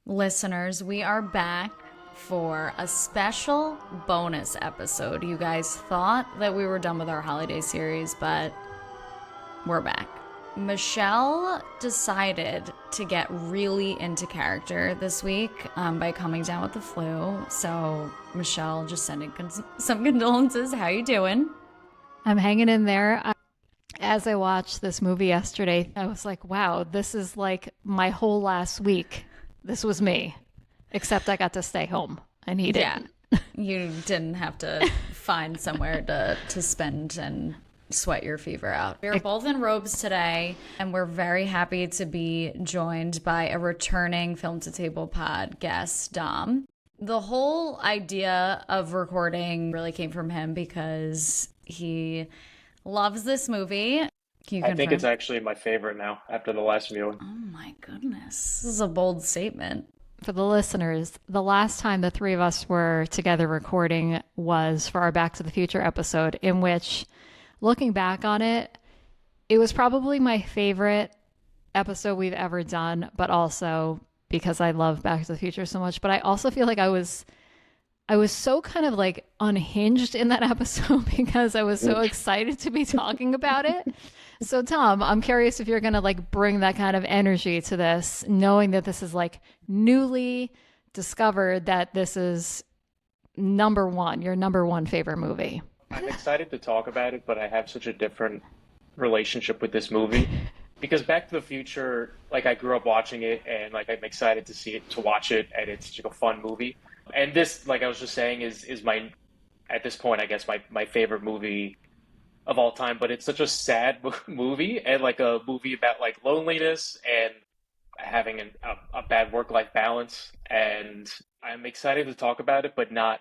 Listeners, we are back for a special bonus episode. You guys thought that we were done with our holiday series, but we're back. Michelle decided to get really into character this week by coming down with the flu. So, Michelle, just sending some condolences. How you doing? I'm hanging in there. As I watched this movie yesterday, I was like, wow, this is like my whole last week. This was me, except I got to stay home and he didn't. Yeah, you didn't have to find somewhere to spend and sweat your fever out. We're both in robes today, and we're very happy to be joined by a returning Film to Table pod guest, Dom. The whole idea of recording really came from him because he loves this movie. I think it's actually my favorite now after the last viewing. Oh my goodness. This is a bold statement. For the listeners, the last time the three of us were together recording was for our Back to the Future episode, in which, looking back on it, it was probably my favorite episode we've ever done, but also because I love Back to the Future so much. But I also feel like I was so kind of like unhinged in that episode because I was so excited to be talking about it. So Tom, I'm curious if you're going to like bring that kind of energy to this, knowing that this is like newly discovered that this is your number one favorite movie. I'm excited to talk about it, but I have such a different relationship with this movie because Back to the Future, like I grew up watching it and like I'm excited to watch it, and it's such a fun movie. And this, like I was just saying, is my, at this point, I guess my favorite movie of all time. But it's such a sad movie, and like a movie about like loneliness and having a bad work-life balance. And I'm excited to talk about it, but not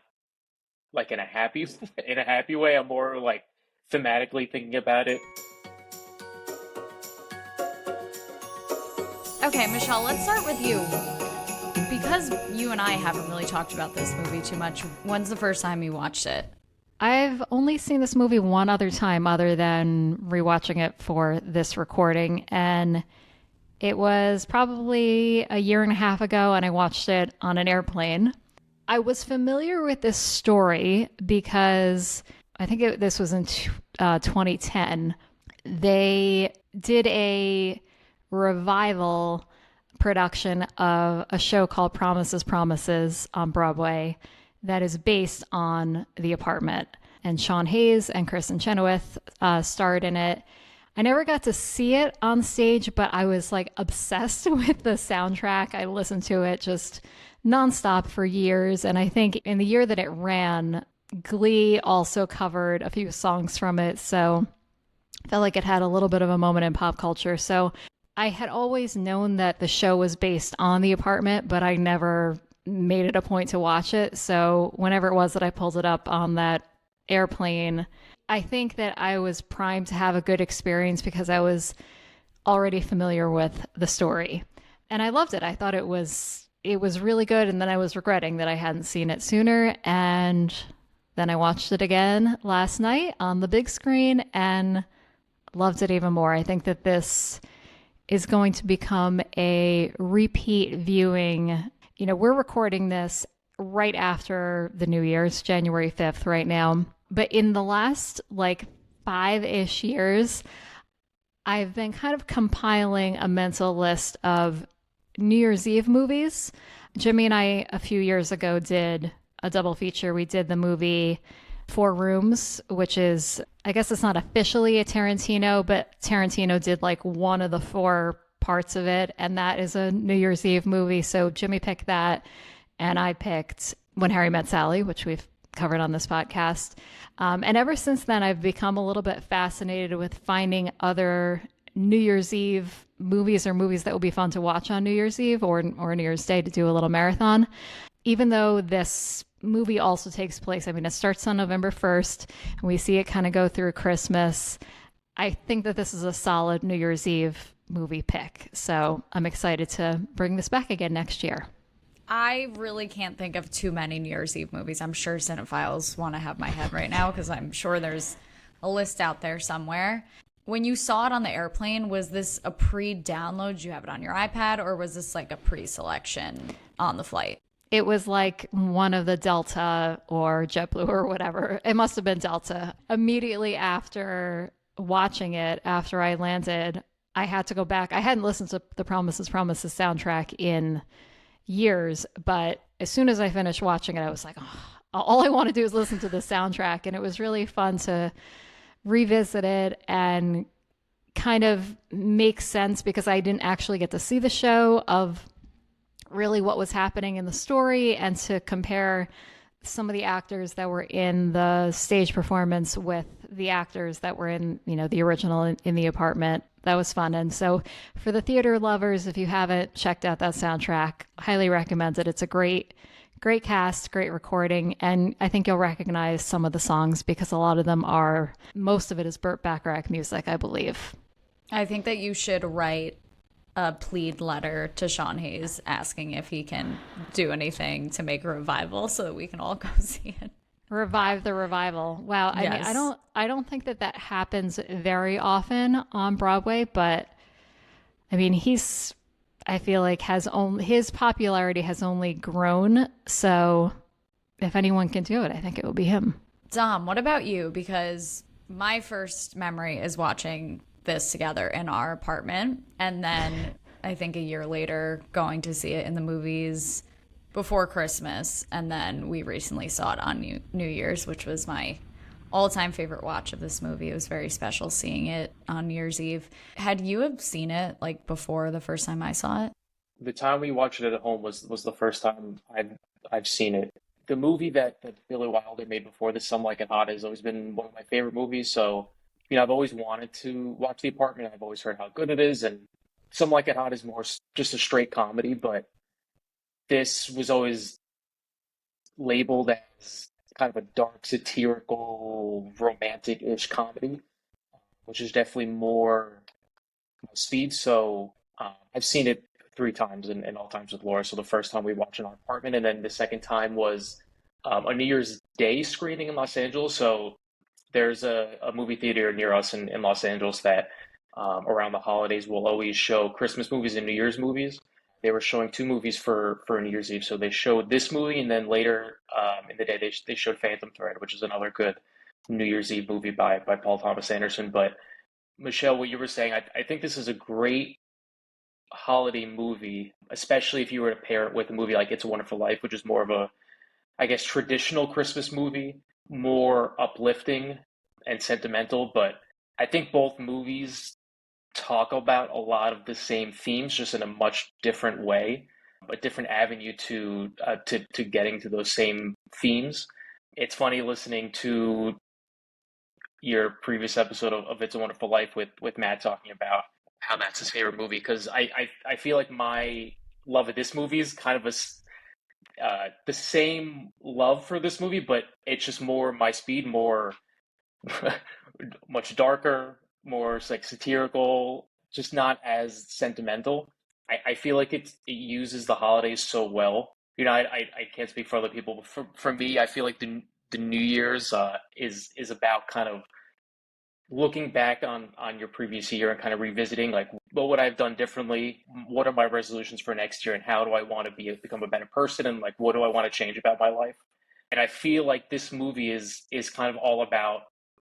like in a happy way. I'm more like thematically thinking about it. Okay, Michelle, let's start with you. Because you and I haven't really talked about this movie too much, when's the first time you watched it? I've only seen this movie one other time other than rewatching it for this recording, and it was probably a year and a half ago, and I watched it on an airplane. I was familiar with this story because I think this was in 2010. They did a revival production of a show called Promises, Promises on Broadway that is based on The Apartment. And Sean Hayes and Kristen Chenoweth starred in it. I never got to see it on stage, but I was like obsessed with the soundtrack. I listened to it just nonstop for years. And I think in the year that it ran, Glee also covered a few songs from it. So I felt like it had a little bit of a moment in pop culture. So I had always known that the show was based on The Apartment, but I never made it a point to watch it. So whenever it was that I pulled it up on that airplane, I think that I was primed to have a good experience because I was already familiar with the story. And I loved it. I thought it was really good. And then I was regretting that I hadn't seen it sooner. And then I watched it again last night on the big screen and loved it even more. I think that this is going to become a repeat viewing. You know, we're recording this right after the New Year's, January 5th right now. But in the last like 5-ish years, I've been kind of compiling a mental list of New Year's Eve movies. Jimmy and I, a few years ago, did a double feature. We did the movie Four Rooms, which is, I guess it's not officially a Tarantino, but Tarantino did like one of the 4 parts of it, and that is a New Year's Eve movie. So Jimmy picked that, and I picked When Harry Met Sally, which we've covered on this podcast. And ever since then, I've become a little bit fascinated with finding other New Year's Eve movies or movies that will be fun to watch on New Year's Eve or New Year's Day to do a little marathon. Even though this movie also takes place, I mean, it starts on November 1st, and we see it kind of go through Christmas. I think that this is a solid New Year's Eve movie pick. So I'm excited to bring this back again next year. I really can't think of too many New Year's Eve movies. I'm sure cinephiles want to have my head right now because I'm sure there's a list out there somewhere. When you saw it on the airplane, was this a pre-download? Did you have it on your iPad, or was this like a pre-selection on the flight? It was like one of the Delta or JetBlue or whatever. It must have been Delta. Immediately after watching it, after I landed, I had to go back. I hadn't listened to the Promises, Promises soundtrack in years, but as soon as I finished watching it, I was like, oh, all I want to do is listen to the soundtrack. And it was really fun to revisit it and kind of make sense because I didn't actually get to see the show of really what was happening in the story and to compare some of the actors that were in the stage performance with the actors that were in, the original in the apartment. That was fun. And so for the theater lovers, if you haven't checked out that soundtrack, highly recommend it. It's a great cast, great recording. And I think you'll recognize some of the songs because a lot of them most of it is Burt Bacharach music, I believe. I think that you should write a plead letter to Sean Hayes asking if he can do anything to make a revival so that we can all go see it. Revive the revival. Wow. I mean, I don't think that happens very often on Broadway, but I mean, I feel like his popularity has only grown. So if anyone can do it, I think it will be him. Dom, what about you? Because my first memory is watching this together in our apartment, and then I think a year later going to see it in the movies before Christmas, and then we recently saw it on New Year's, which was my all-time favorite watch of this movie. It was very special seeing it on New Year's Eve. Had you have seen it like before the first time I saw it? The time we watched it at home was the first time I've seen it. The movie that Billy Wilder made before this, Some Like It Hot, has always been one of my favorite movies. So, I've always wanted to watch The Apartment. I've always heard how good it is, and Some Like It Hot is more just a straight comedy, but this was always labeled as kind of a dark, satirical, romantic-ish comedy, which is definitely more my speed. So I've seen it 3 times and all times with Laura. So the first time we watched it in our apartment, and then the second time was a New Year's Day screening in Los Angeles. So there's a movie theater near us in Los Angeles that around the holidays will always show Christmas movies and New Year's movies. They were showing 2 movies for New Year's Eve. So they showed this movie, and then later in the day they showed Phantom Thread, which is another good New Year's Eve movie by Paul Thomas Anderson. But Michelle, what you were saying, I think this is a great holiday movie, especially if you were to pair it with a movie like It's a Wonderful Life, which is more of a, I guess, traditional Christmas movie, more uplifting and sentimental. But I think both movies talk about a lot of the same themes, just in a much different way, a different avenue to getting to those same themes. It's funny listening to your previous episode of It's a Wonderful Life with Matt talking about how that's his favorite movie, because I feel like my love of this movie is kind of the same love for this movie, but it's just more my speed, more much darker, more like satirical, just not as sentimental. I feel like it uses the holidays so well. I can't speak for other people, but for me, I feel like the New Year's is about kind of looking back on your previous year and kind of revisiting, like, what would I have done differently? What are my resolutions for next year, and how do I want to become a better person, and like, what do I want to change about my life? And I feel like this movie is kind of all about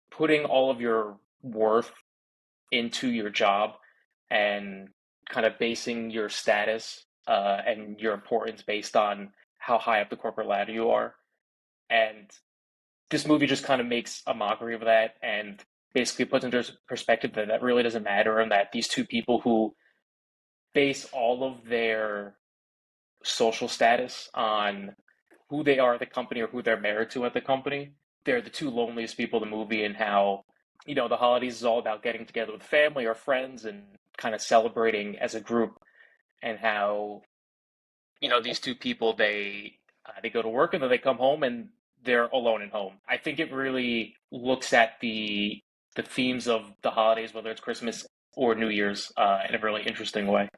putting all of your worth into your job and kind of basing your status and your importance based on how high up the corporate ladder you are. And this movie just kind of makes a mockery of that and basically puts into perspective that really doesn't matter, and that these 2 people who base all of their social status on who they are at the company or who they're married to at the company, they're the 2 loneliest people in the movie, and how, the holidays is all about getting together with family or friends and kind of celebrating as a group, and how, these 2 people, they go to work and then they come home and they're alone at home. I think it really looks at the themes of the holidays, whether it's Christmas or New Year's, in a really interesting way.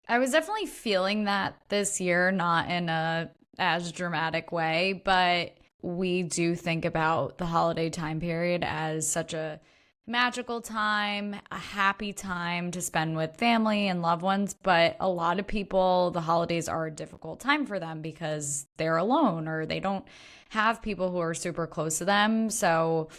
I was definitely feeling that this year, not in a as dramatic way, but we do think about the holiday time period as such a magical time, a happy time to spend with family and loved ones. But a lot of people, the holidays are a difficult time for them because they're alone or they don't have people who are super close to them. So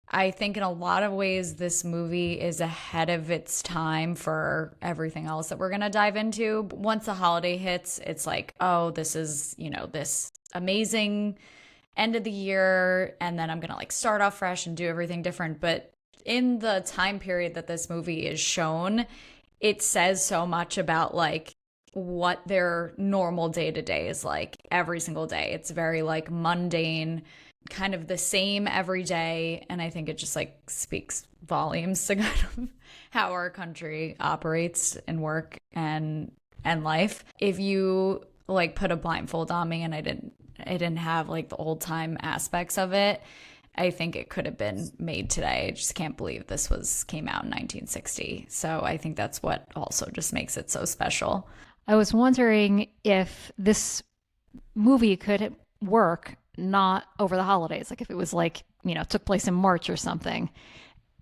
I think in a lot of ways, this movie is ahead of its time for everything else that we're going to dive into. But once the holiday hits, it's like, oh, this is, this amazing end of the year. And then I'm going to like start off fresh and do everything different. But in the time period that this movie is shown, it says so much about like what their normal day to day is like every single day. It's very like mundane, kind of the same every day. And I think it just like speaks volumes to kind of how our country operates and work and life. If you like put a blindfold on me and I didn't have like the old time aspects of it, I think it could have been made today. I just can't believe this came out in 1960. So I think that's what also just makes it so special. I was wondering if this movie could work not over the holidays, like if it was like, took place in March or something.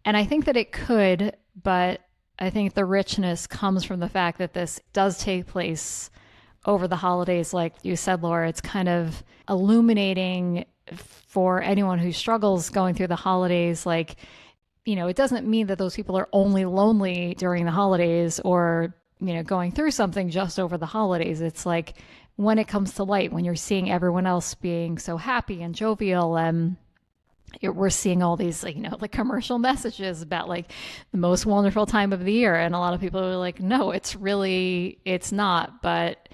And I think that it could, but I think the richness comes from the fact that this does take place over the holidays. Like you said, Laura, it's kind of illuminating for anyone who struggles going through the holidays. Like, it doesn't mean that those people are only lonely during the holidays or, going through something just over the holidays. It's like when it comes to light, when you're seeing everyone else being so happy and jovial, and we're seeing all these, like commercial messages about like the most wonderful time of the year. And a lot of people are like, no, it's not, but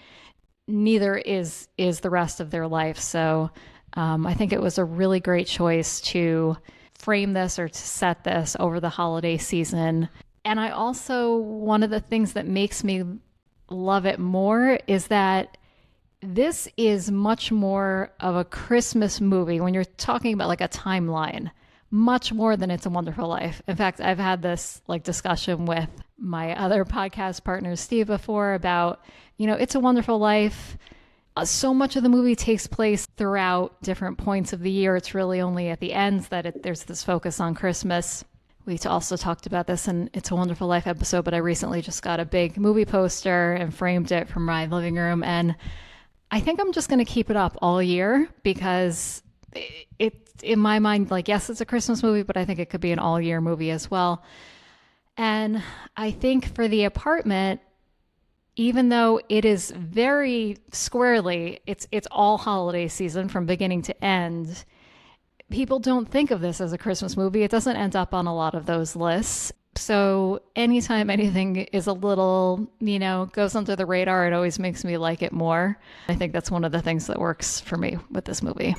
neither is the rest of their life. So I think it was a really great choice to frame this or to set this over the holiday season. And I also, one of the things that makes me love it more is that this is much more of a Christmas movie when you're talking about like a timeline, much more than It's a Wonderful Life. In fact, I've had this like discussion with my other podcast partner, Steve, before about, It's a Wonderful Life. So much of the movie takes place throughout different points of the year. It's really only at the ends that there's this focus on Christmas. We also talked about this in It's a Wonderful Life episode, but I recently just got a big movie poster and framed it from my living room. And I think I'm just going to keep it up all year because it, in my mind, like, yes, it's a Christmas movie, but I think it could be an all year movie as well. And I think for The Apartment, even though it is very squarely, it's all holiday season from beginning to end, people don't think of this as a Christmas movie. It doesn't end up on a lot of those lists. So anytime anything is a little, goes under the radar, it always makes me like it more. I think that's one of the things that works for me with this movie.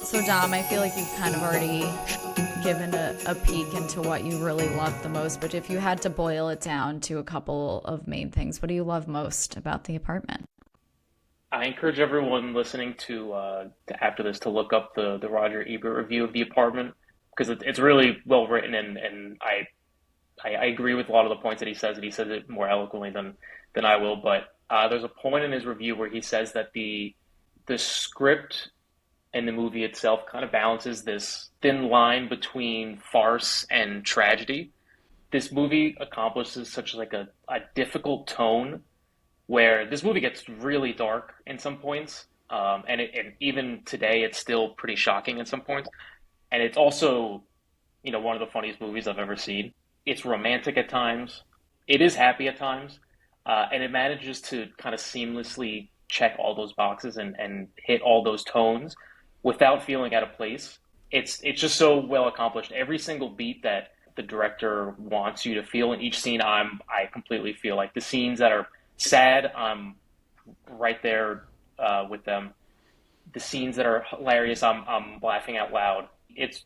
So Dom, I feel like you've kind of already given a peek into what you really love the most, but if you had to boil it down to a couple of main things, what do you love most about The Apartment? I encourage everyone listening to after this to look up the Roger Ebert review of The Apartment because it's really well written and I agree with a lot of the points that he says. And he says it more eloquently than I will. But there's a point in his review where he says that the script and the movie itself kind of balances this thin line between farce and tragedy. This movie accomplishes such like a difficult tone where this movie gets really dark in some points, and even today it's still pretty shocking at some points. And it's also, one of the funniest movies I've ever seen. It's romantic at times, it is happy at times, and it manages to kind of seamlessly check all those boxes and hit all those tones without feeling out of place. It's just so well accomplished. Every single beat that the director wants you to feel in each scene, I completely feel like the scenes that are sad, I'm right there with them. The scenes that are hilarious, I'm laughing out loud. It's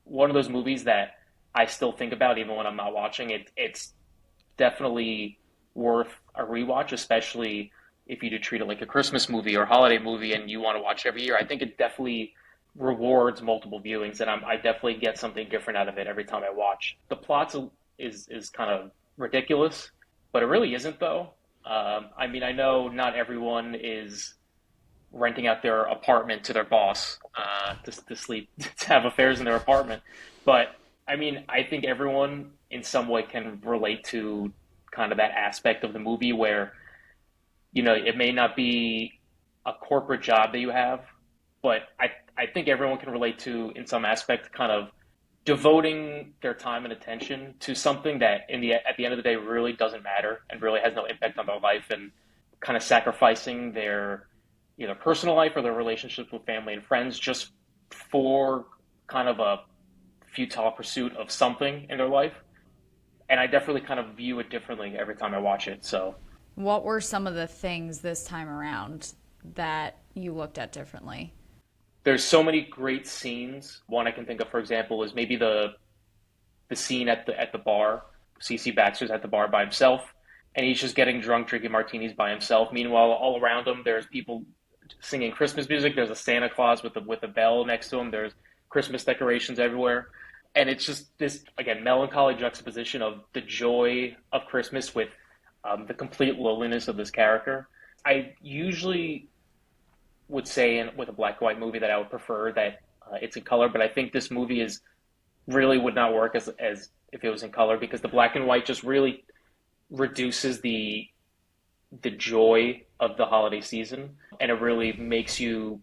one of those movies that I still think about even when I'm not watching it. It's definitely worth a rewatch, especially if you do treat it like a Christmas movie or holiday movie and you want to watch it every year. I think it definitely rewards multiple viewings, and I definitely get something different out of it every time I watch. The plot is kind of ridiculous, but it really isn't, though. I mean, I know not everyone is renting out their apartment to their boss to sleep, to have affairs in their apartment. But I mean, I think everyone in some way can relate to kind of that aspect of the movie where, it may not be a corporate job that you have, but I think everyone can relate to, in some aspect, kind of devoting their time and attention to something that at the end of the day really doesn't matter and really has no impact on their life, and kind of sacrificing their either personal life or their relationships with family and friends just for kind of a futile pursuit of something in their life. And I definitely kind of view it differently every time I watch it. So What were some of the things this time around that you looked at differently? there's so many great scenes. One I can think of, for example, is maybe the scene at the bar. CC Baxter's at the bar by himself, and he's just getting drunk, drinking martinis by himself. Meanwhile, all around him, there's people singing Christmas music. There's a Santa Claus with a bell next to him. There's Christmas decorations everywhere, and it's just this again melancholy juxtaposition of the joy of Christmas with the complete loneliness of this character. I usually would say with a black and white movie that I would prefer that it's in color, but I think this movie is really would not work as if it was in color, because the black and white just really reduces the joy of the holiday season, and it really makes you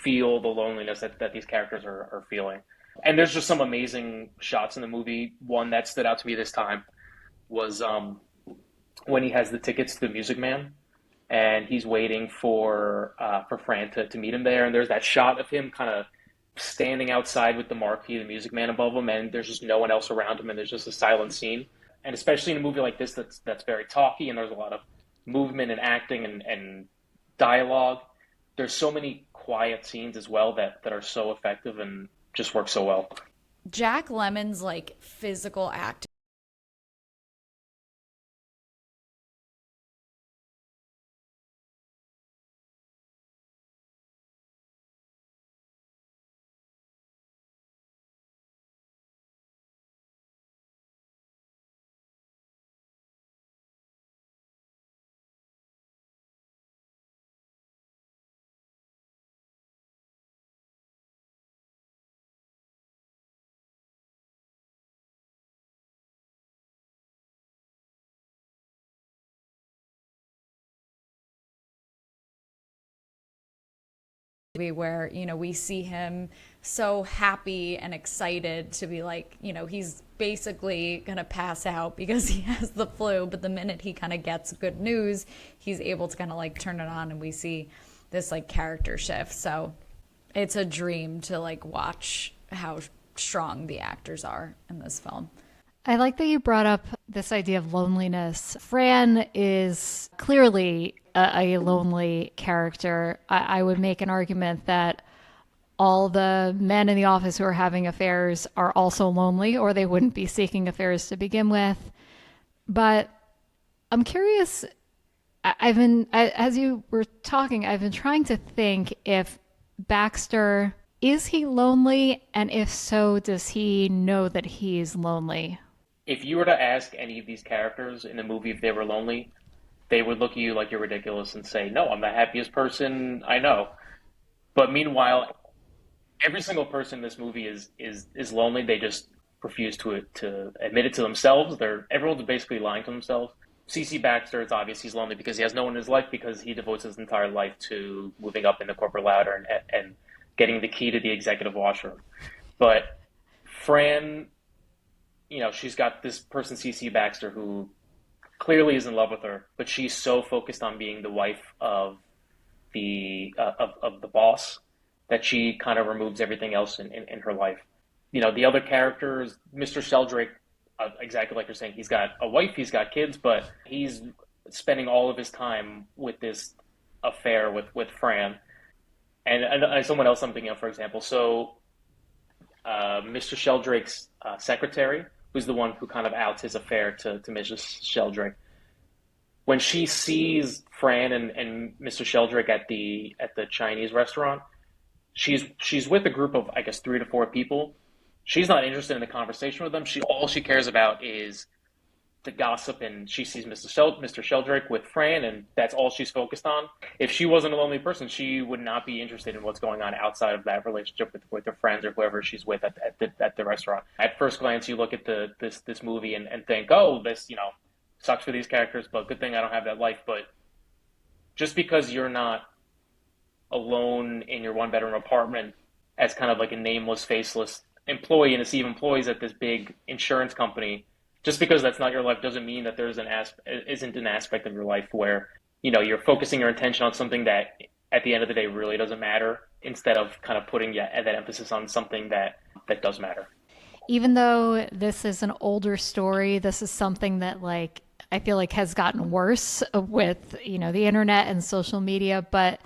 feel the loneliness that these characters are feeling. And there's just some amazing shots in the movie. One that stood out to me this time was when he has the tickets to the Music Man, and he's waiting for Fran to meet him there. And there's that shot of him kind of standing outside with the marquee, the Music Man above him, and there's just no one else around him, and there's just a silent scene. And especially in a movie like this that's very talky, and there's a lot of movement and acting and dialogue. There's so many quiet scenes as well that are so effective and just work so well. Jack Lemmon's like physical acting. Where we see him so happy and excited to be like, he's basically gonna pass out because he has the flu, but the minute he kind of gets good news, he's able to kind of like turn it on, and we see this like character shift. So it's a dream to like watch how strong the actors are in this film. I like that you brought up this idea of loneliness. Fran is clearly a lonely character. I would make an argument that all the men in the office who are having affairs are also lonely, or they wouldn't be seeking affairs to begin with. But I'm curious, as you were talking, I've been trying to think if Baxter, is he lonely? And if so, does he know that he's lonely? If you were to ask any of these characters in the movie if they were lonely, they would look at you like you're ridiculous and say, "No, I'm the happiest person I know." But meanwhile, every single person in this movie is lonely. They just refuse to admit it to themselves. Everyone's basically lying to themselves. CC Baxter, it's obvious he's lonely because he has no one in his life, because he devotes his entire life to moving up in the corporate ladder and getting the key to the executive washroom. But Fran, she's got this person, CC Baxter, who clearly is in love with her, but she's so focused on being the wife of the boss that she kind of removes everything else in her life. The other characters, Mr. Sheldrake, exactly like you're saying, he's got a wife, he's got kids, but he's spending all of his time with this affair with Fran. And someone else I'm thinking of, for example, so Mr. Sheldrake's secretary, who's the one who kind of outs his affair to Mrs. Sheldrake. When she sees Fran and Mr. Sheldrake at the Chinese restaurant, she's with a group of, I guess, 3 to 4 people. She's not interested in the conversation with them. All she cares about is the gossip, and she sees Mr. Sheldrake with Fran, and that's all she's focused on. If she wasn't a lonely person, she would not be interested in what's going on outside of that relationship with her friends or whoever she's with at the restaurant. At first glance, you look at this movie and think, oh, this, sucks for these characters, but good thing I don't have that life. But just because you're not alone in your one bedroom apartment as kind of like a nameless, faceless employee and a sea of employees at this big insurance company, just because that's not your life doesn't mean that there's isn't an aspect of your life where, you're focusing your attention on something that at the end of the day really doesn't matter, instead of kind of putting that emphasis on something that does matter. Even though this is an older story, this is something that like I feel like has gotten worse with, the internet and social media, but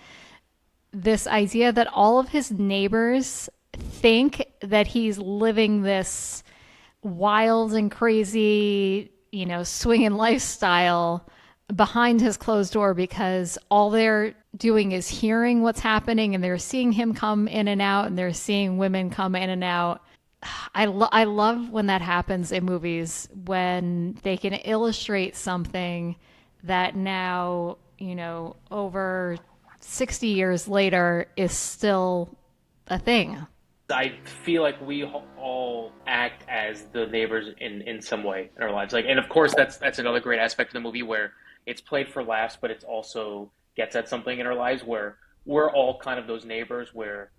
this idea that all of his neighbors think that he's living this wild and crazy, swinging lifestyle behind his closed door, because all they're doing is hearing what's happening and they're seeing him come in and out and they're seeing women come in and out. I love when that happens in movies, when they can illustrate something that now, over 60 years later is still a thing. I feel like we all act as the neighbors in some way in our lives. Like, and of course, that's another great aspect of the movie, where it's played for laughs, but it's also gets at something in our lives where we're all kind of those neighbors where,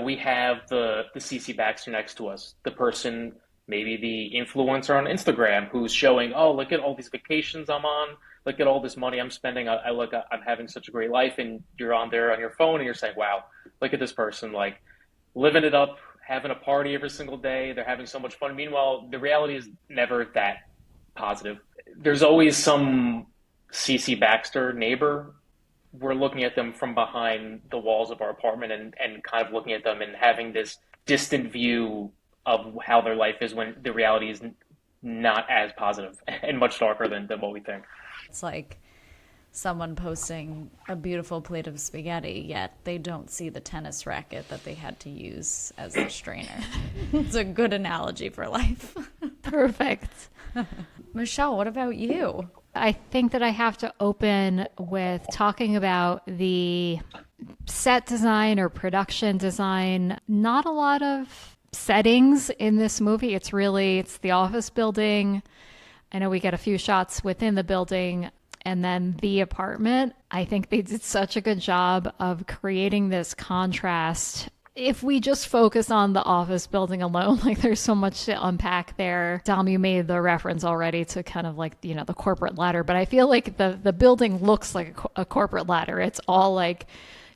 we have the CC Baxter next to us, the person, maybe the influencer on Instagram who's showing, oh, look at all these vacations I'm on, look at all this money I'm spending. I'm having such a great life, and you're on there on your phone and you're saying, wow, look at this person, like, living it up, having a party every single day. They're having so much fun. Meanwhile, the reality is never that positive. There's always some CC Baxter neighbor. We're looking at them from behind the walls of our apartment and kind of looking at them and having this distant view of how their life is, when the reality is not as positive and much darker than what we think. It's like someone posting a beautiful plate of spaghetti, yet they don't see the tennis racket that they had to use as the strainer. It's a good analogy for life. Perfect. Michelle, what about you? I think that I have to open with talking about the set design or production design. Not a lot of settings in this movie. It's the office building. I know we get a few shots within the building, and then the apartment. I think they did such a good job of creating this contrast. If we just focus on the office building alone, like there's so much to unpack there. Dom, you made the reference already to kind of like, the corporate ladder, but I feel like the building looks like a corporate ladder. It's all like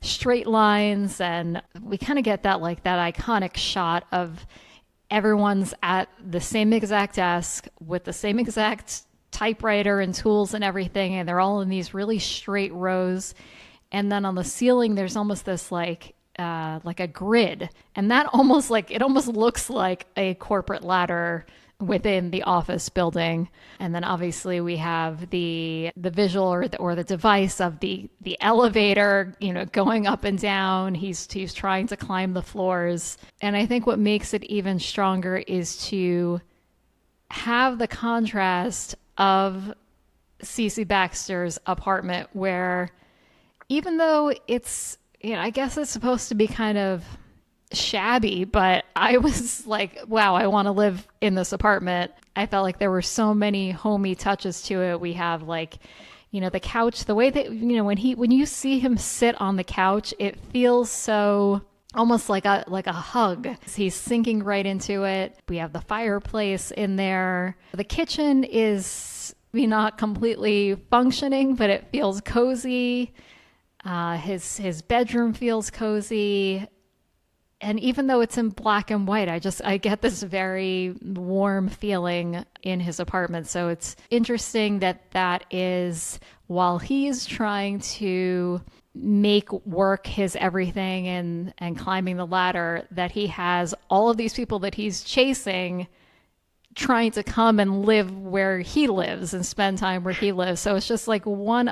straight lines, and we kind of get that iconic shot of everyone's at the same exact desk with the same exact typewriter and tools and everything, and they're all in these really straight rows. And then on the ceiling there's almost this like a grid, and that almost looks like a corporate ladder within the office building. And then obviously we have the visual or the device of the elevator, going up and down. He's trying to climb the floors. And I think what makes it even stronger is to have the contrast of CC Baxter's apartment, where even though it's, I guess it's supposed to be kind of shabby, but I was like, wow, I want to live in this apartment. I felt like there were so many homey touches to it. We have like, the couch, the way that, when you see him sit on the couch, it feels so almost like a hug. He's sinking right into it. We have the fireplace in there. The kitchen is not completely functioning, but it feels cozy. His bedroom feels cozy. And even though it's in black and white, I get this very warm feeling in his apartment. So it's interesting that is, while he's trying to make work his everything and climbing the ladder, that he has all of these people that he's chasing trying to come and live where he lives and spend time where he lives. So it's just like one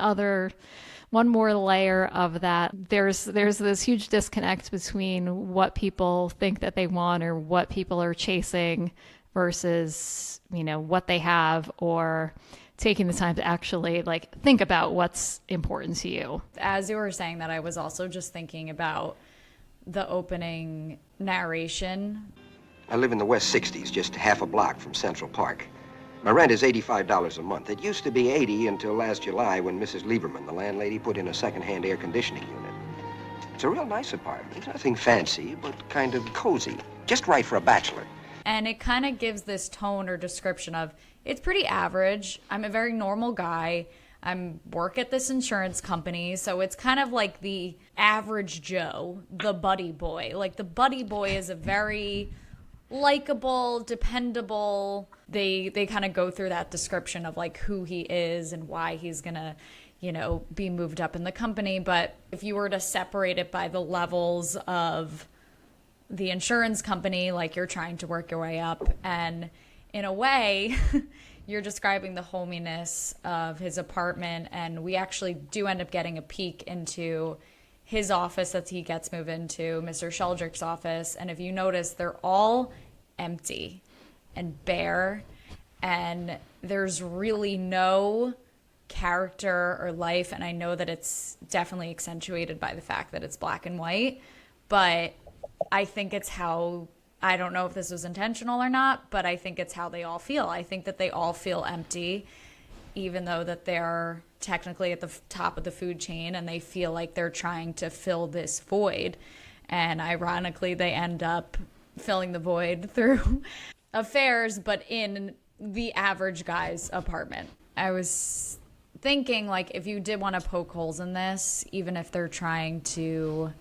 more layer of that. There's this huge disconnect between what people think that they want or what people are chasing versus, what they have, or taking the time to actually like think about what's important to you. As you were saying that, I was also just thinking about the opening narration. I live in the West 60s, just half a block from Central Park. My rent is $85 a month. It used to be $80 until last July when Mrs. Lieberman, the landlady, put in a second-hand air conditioning unit. It's a real nice apartment. Nothing fancy, but kind of cozy. Just right for a bachelor. And it kind of gives this tone or description of, it's pretty average. I'm a very normal guy. I work at this insurance company. So it's kind of like the average Joe, the buddy boy. Like the buddy boy is a very likable, dependable. They kind of go through that description of like who he is and why he's going to, be moved up in the company. But if you were to separate it by the levels of the insurance company, like you're trying to work your way up, and in a way you're describing the hominess of his apartment, and we actually do end up getting a peek into his office that he gets moved into, Mr. Sheldrick's office. And if you notice, they're all empty and bare, and there's really no character or life. And I know that it's definitely accentuated by the fact that it's black and white, but I think it's how, I don't know if this was intentional or not, but I think it's how they all feel. I think that they all feel empty, even though that they're technically at the top of the food chain, and they feel like they're trying to fill this void. And ironically, they end up filling the void through affairs, but in the average guy's apartment. I was thinking, like, if you did want to poke holes in this, even if they're trying to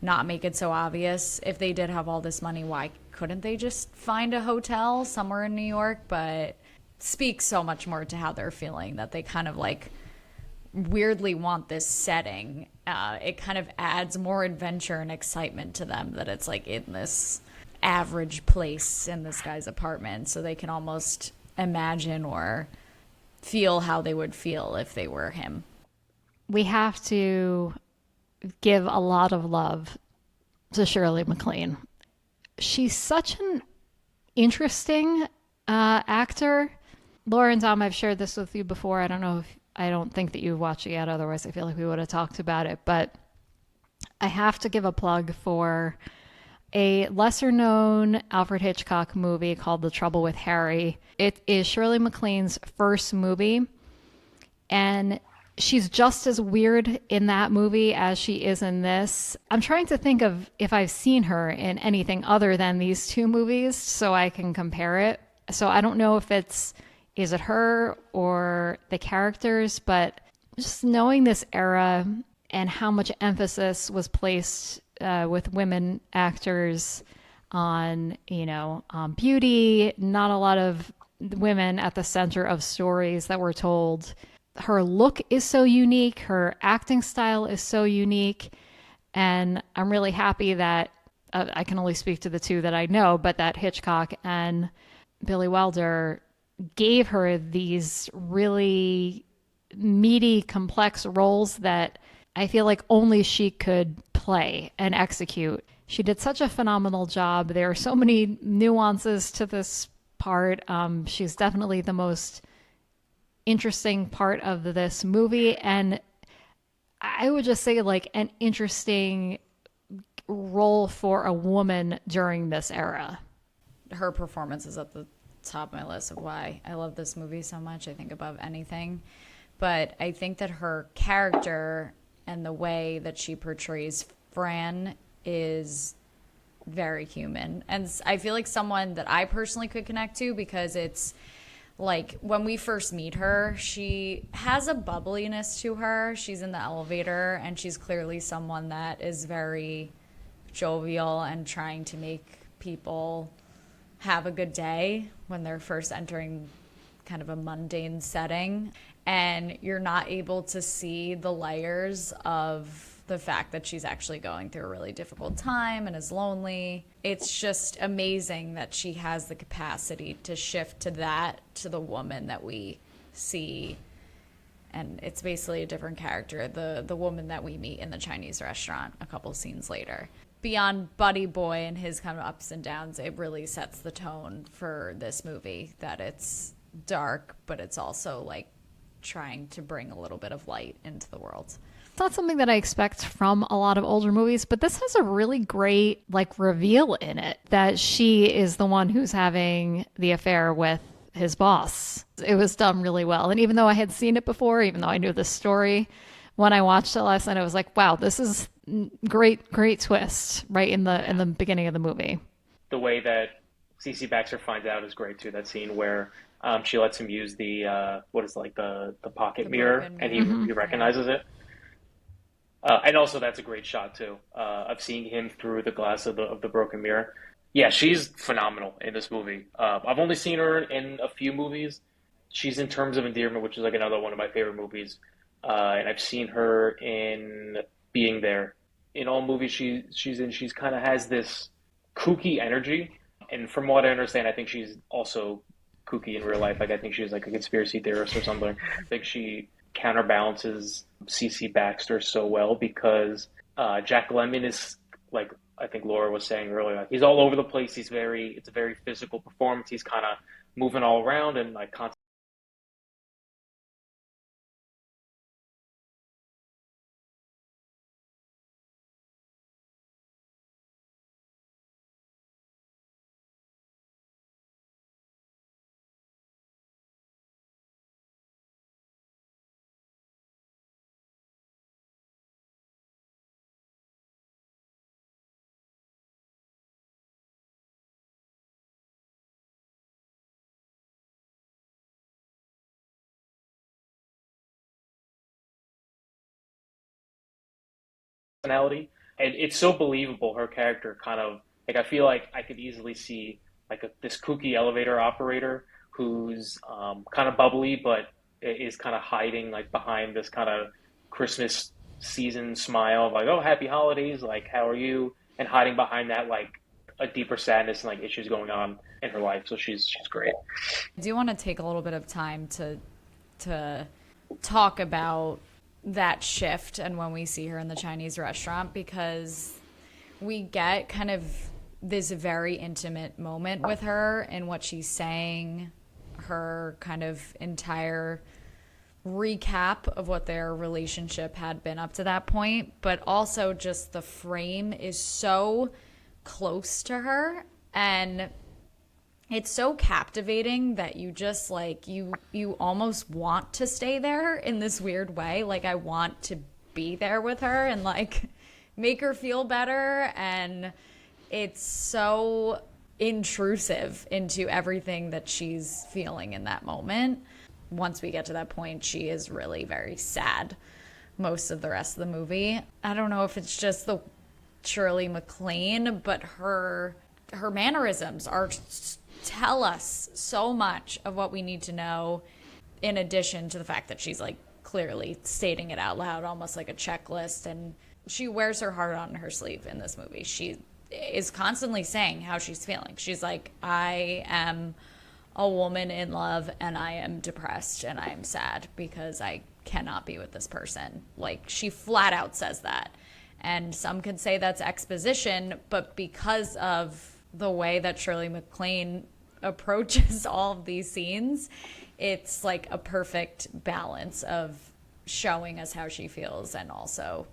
not make it so obvious, if they did have all this money, why couldn't they just find a hotel somewhere in New York? But speaks so much more to how they're feeling, that they kind of like weirdly want this setting. It kind of adds more adventure and excitement to them that it's like in this average place in this guy's apartment, so they can almost imagine or feel how they would feel if they were him. We have to give a lot of love to Shirley MacLaine. She's such an interesting actor. Laura and Dom, I've shared this with you before. I don't think that you've watched it yet. Otherwise, I feel like we would have talked about it. But I have to give a plug for a lesser known Alfred Hitchcock movie called The Trouble with Harry. It is Shirley MacLaine's first movie, and she's just as weird in that movie as she is in this. I'm trying to think of if I've seen her in anything other than these two movies so I can compare it. So I don't know if is it her or the characters, but just knowing this era and how much emphasis was placed with women actors on, beauty, not a lot of women at the center of stories that were told. Her look is so unique. Her acting style is so unique. And I'm really happy that I can only speak to the two that I know, but that Hitchcock and Billy Wilder gave her these really meaty, complex roles that I feel like only she could play and execute. She did such a phenomenal job. There are so many nuances to this part. She's definitely the most interesting part of this movie, and I would just say like an interesting role for a woman during this era. Her performance is at the top of my list of why I love this movie so much, I think above anything. But I think that her character and the way that she portrays Fran is very human, and I feel like someone that I personally could connect to, because it's like when we first meet her, she has a bubbliness to her. She's in the elevator, and she's clearly someone that is very jovial and trying to make people have a good day when they're first entering kind of a mundane setting. And you're not able to see the layers of the fact that she's actually going through a really difficult time and is lonely. It's just amazing that she has the capacity to shift to the woman that we see. And it's basically a different character, the woman that we meet in the Chinese restaurant a couple scenes later. beyond Buddy Boy and his kind of ups and downs, it really sets the tone for this movie, that it's dark, but it's also like trying to bring a little bit of light into the world. It's not something that I expect from a lot of older movies, but this has a really great like reveal in it that she is the one who's having the affair with his boss. It was done really well. And even though I had seen it before, even though I knew the story, when I watched it last night, I was like, wow, this is great twist right in the beginning of the movie. The way that CC Baxter finds out is great too. That scene where she lets him use the what is like the pocket mirror, and he recognizes it. And also that's a great shot too, of seeing him through the glass of the broken mirror. Yeah, she's phenomenal in this movie. I've only seen her in a few movies. She's in Terms of Endearment, which is like another one of my favorite movies. And I've seen her in Being There. In all movies she's in, she's kind of has this kooky energy. And from what I understand, I think she's also kooky in real life. Like I think she's like a conspiracy theorist or something. I think she counterbalances CC Baxter so well because Jack Lemmon is like, I think Laura was saying earlier, he's all over the place. It's a very physical performance. He's kind of moving all around and like personality. And it's so believable, her character kind of, like I feel like I could easily see like this kooky elevator operator who's kind of bubbly, but is kind of hiding like behind this kind of Christmas season smile of like, oh, happy holidays, like how are you? And hiding behind that like a deeper sadness and like issues going on in her life. So she's great. I do want to take a little bit of time to talk about that shift and when we see her in the Chinese restaurant, because we get kind of this very intimate moment with her and what she's saying, her kind of entire recap of what their relationship had been up to that point, but also just the frame is so close to her and it's so captivating that you just like you almost want to stay there in this weird way. Like I want to be there with her and like make her feel better, and it's so intrusive into everything that she's feeling in that moment. Once we get to that point, she is really very sad most of the rest of the movie. I don't know if it's just the Shirley MacLaine, but her mannerisms are tell us so much of what we need to know, in addition to the fact that she's like clearly stating it out loud, almost like a checklist, and she wears her heart on her sleeve in this movie. She is constantly saying how she's feeling. She's like, I am a woman in love and I am depressed and I am sad because I cannot be with this person. Like she flat out says that. And some could say that's exposition, but because of the way that Shirley MacLaine approaches all of these scenes, it's like a perfect balance of showing us how she feels and also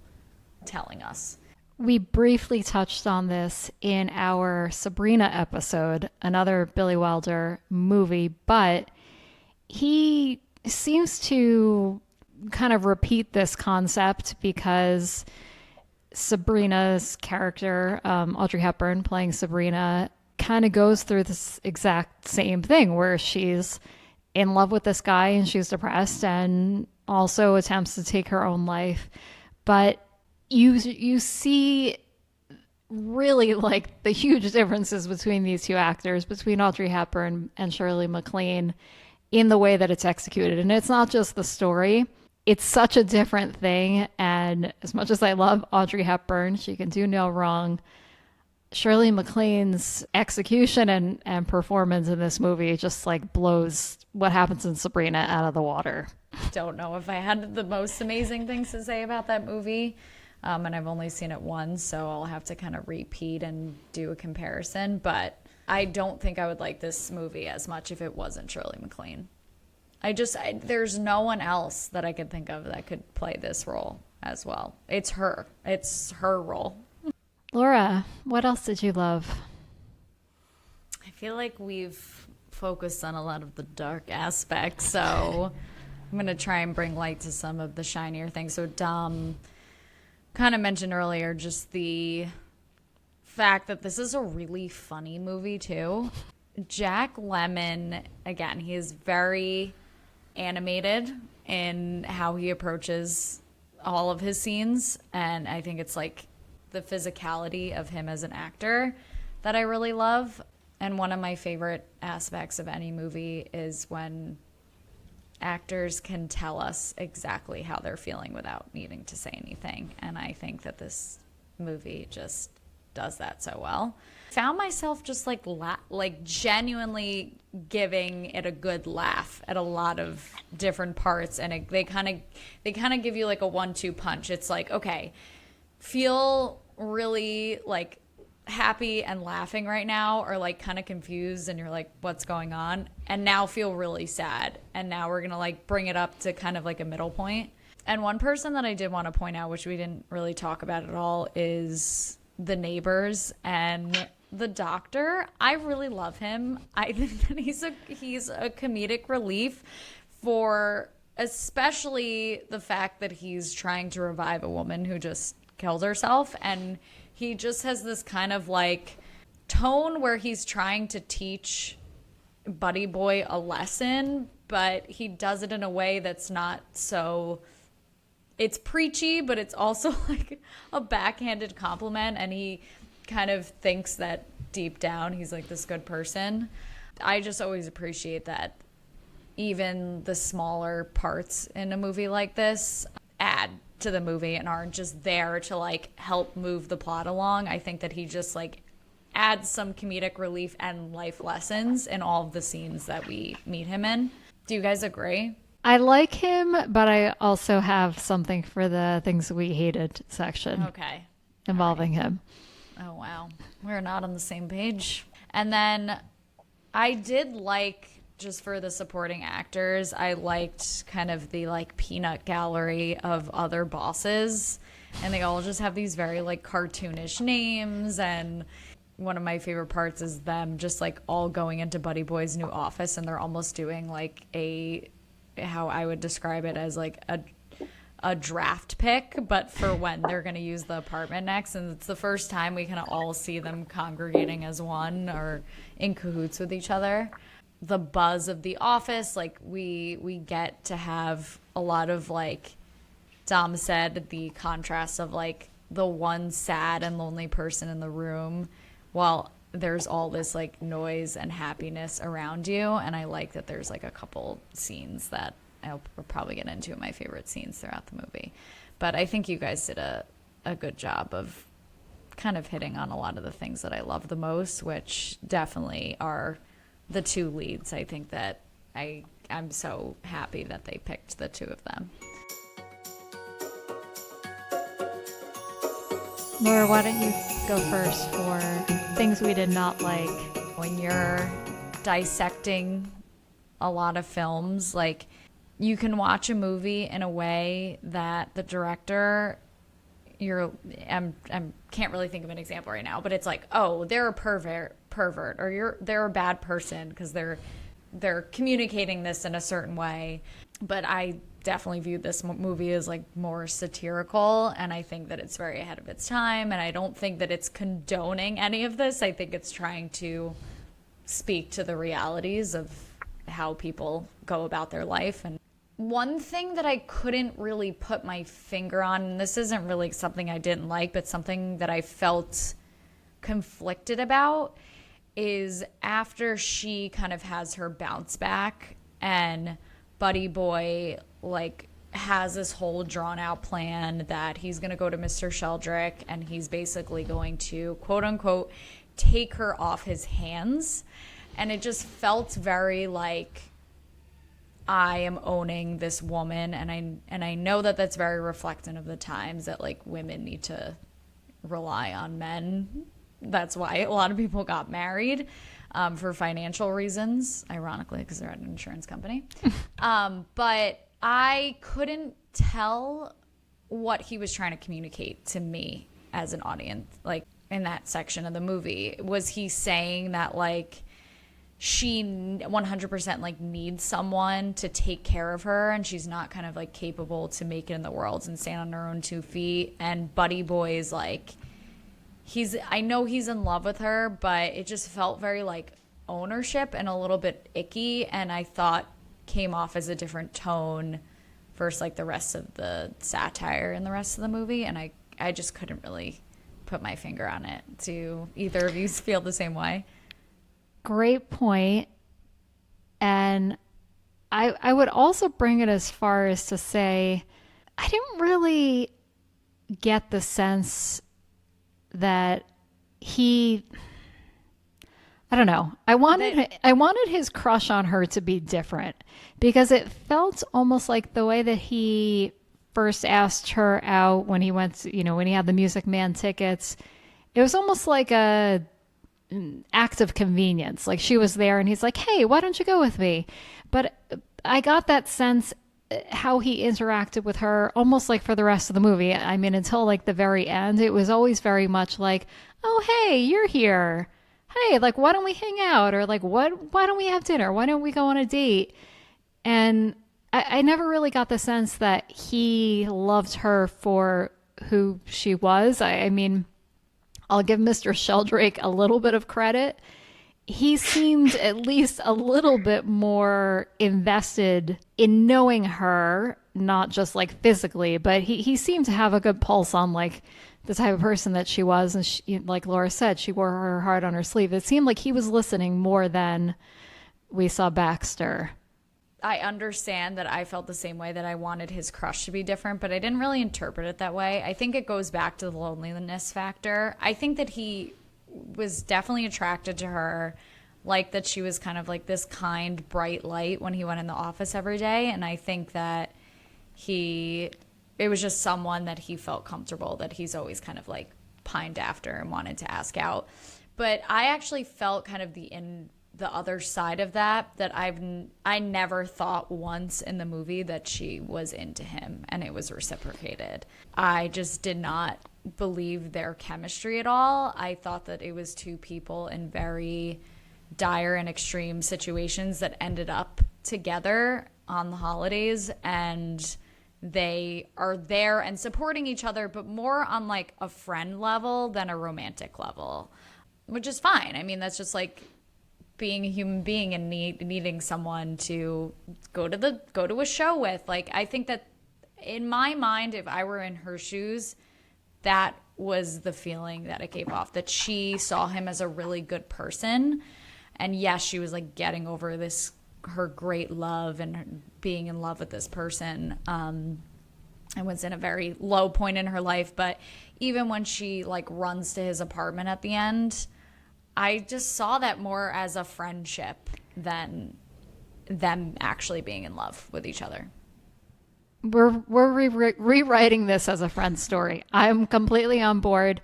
telling us. We briefly touched on this in our Sabrina episode, another Billy Wilder movie, but he seems to kind of repeat this concept because Sabrina's character, Audrey Hepburn playing Sabrina, kind of goes through this exact same thing where she's in love with this guy and she's depressed and also attempts to take her own life. But you see really like the huge differences between these two actors, between Audrey Hepburn and Shirley MacLaine, in the way that it's executed. And it's not just the story. It's such a different thing. And as much as I love Audrey Hepburn, she can do no wrong. Shirley MacLaine's execution and performance in this movie just like blows what happens in Sabrina out of the water. Don't know if I had the most amazing things to say about that movie. And I've only seen it once, so I'll have to kind of repeat and do a comparison. But I don't think I would like this movie as much if it wasn't Shirley MacLaine. There's no one else that I could think of that could play this role as well. It's her role. Laura, what else did you love? I feel like we've focused on a lot of the dark aspects, so I'm going to try and bring light to some of the shinier things. So Dom kind of mentioned earlier just the fact that this is a really funny movie too. Jack Lemmon, again, he is very animated in how he approaches all of his scenes, and I think it's like the physicality of him as an actor that I really love. And one of my favorite aspects of any movie is when actors can tell us exactly how they're feeling without needing to say anything. And I think that this movie just does that so well. Found myself just like genuinely giving it a good laugh at a lot of different parts, and they kind of give you like a 1-2 punch. It's like, okay, feel really like happy and laughing right now, or like kind of confused and you're like, what's going on? And now feel really sad, and now we're gonna like bring it up to kind of like a middle point. And one person that I did want to point out, which we didn't really talk about at all, is the neighbors and the doctor. I really love him. I think that he's a comedic relief for especially the fact that he's trying to revive a woman who just killed herself, and he just has this kind of like tone where he's trying to teach Buddy Boy a lesson, but he does it in a way that's not so, it's preachy, but it's also like a backhanded compliment, and he kind of thinks that deep down he's like this good person. I just always appreciate that even the smaller parts in a movie like this add to the movie and aren't just there to like help move the plot along. I think that he just like adds some comedic relief and life lessons in all of the scenes that we meet him in. Do you guys agree? I like him, but I also have something for the things we hated section. Okay. Involving him. Oh, wow. We're not on the same page. And then I did like, just for the supporting actors, I liked kind of the like peanut gallery of other bosses. And they all just have these very like cartoonish names. And one of my favorite parts is them just like all going into Buddy Boy's new office, and they're almost doing like how I would describe it as like a draft pick, but for when they're going to use the apartment next. And it's the first time we kind of all see them congregating as one or in cahoots with each other. The buzz of the office, like we get to have a lot of, like Dom said, the contrast of like the one sad and lonely person in the room while there's all this like noise and happiness around you. And I like that there's like a couple scenes that I'll probably get into my favorite scenes throughout the movie. But I think you guys did a good job of kind of hitting on a lot of the things that I love the most, which definitely are the two leads. I think that I'm so happy that they picked the two of them. Laura, why don't you go first for things we did not like? When you're dissecting a lot of films, like you can watch a movie in a way that the director, can't really think of an example right now, but it's like, oh, they're a pervert, or they're a bad person because they're communicating this in a certain way. But I definitely viewed this movie as like more satirical, and I think that it's very ahead of its time, and I don't think that it's condoning any of this. I think it's trying to speak to the realities of how people go about their life. And one thing that I couldn't really put my finger on, and this isn't really something I didn't like, but something that I felt conflicted about, is after she kind of has her bounce back and Buddy Boy like has this whole drawn out plan that he's going to go to Mr. Sheldrick and he's basically going to quote unquote take her off his hands. And it just felt very like I am owning this woman, and I know that that's very reflective of the times that like women need to rely on men. That's why a lot of people got married, for financial reasons, ironically, because they're at an insurance company. But I couldn't tell what he was trying to communicate to me as an audience, like in that section of the movie. Was he saying that like she 100% like needs someone to take care of her, and she's not kind of like capable to make it in the world and stand on her own 2 feet, and Buddy Boy is like, I know he's in love with her, but it just felt very like ownership and a little bit icky, and I thought came off as a different tone versus like the rest of the satire in the rest of the movie. And I just couldn't really put my finger on it. Do either of you feel the same way? Great point. And I would also bring it as far as to say, I didn't really get the sense that I don't know. I wanted his crush on her to be different, because it felt almost like the way that he first asked her out when he went to, when he had the Music Man tickets. It was almost like an act of convenience. Like she was there and he's like, "Hey, why don't you go with me?" But I got that sense how he interacted with her almost like for the rest of the movie. I mean, until like the very end, it was always very much like, "Oh, hey, you're here. Hey, like, why don't we hang out?" Or like, why don't we have dinner? Why don't we go on a date? And I never really got the sense that he loved her for who she was. I mean, I'll give Mr. Sheldrake a little bit of credit. He seemed at least a little bit more invested in knowing her, not just like physically, but he seemed to have a good pulse on like the type of person that she was. And she, like Laura said, she wore her heart on her sleeve. It seemed like he was listening more than we saw Baxter. I understand that I felt the same way, that I wanted his crush to be different, but I didn't really interpret it that way. I think it goes back to the loneliness factor. I think that he was definitely attracted to her, like that she was kind of like this kind, bright light when he went in the office every day. And I think that it was just someone that he felt comfortable, that he's always kind of like pined after and wanted to ask out. But I actually felt kind of the other side of that I never thought once in the movie that she was into him and it was reciprocated. I just did not believe their chemistry at all. I thought that it was two people in very dire and extreme situations that ended up together on the holidays, and they are there and supporting each other, but more on like a friend level than a romantic level, which is fine. I mean, that's just like being a human being and needing someone to go to a show with. Like, I think that in my mind, if I were in her shoes, that was the feeling that it gave off, that she saw him as a really good person. And yes, she was like getting over her great love and being in love with this person. And was in a very low point in her life. But even when she like runs to his apartment at the end, I just saw that more as a friendship than them actually being in love with each other. We're rewriting this as a friend story. I'm completely on board.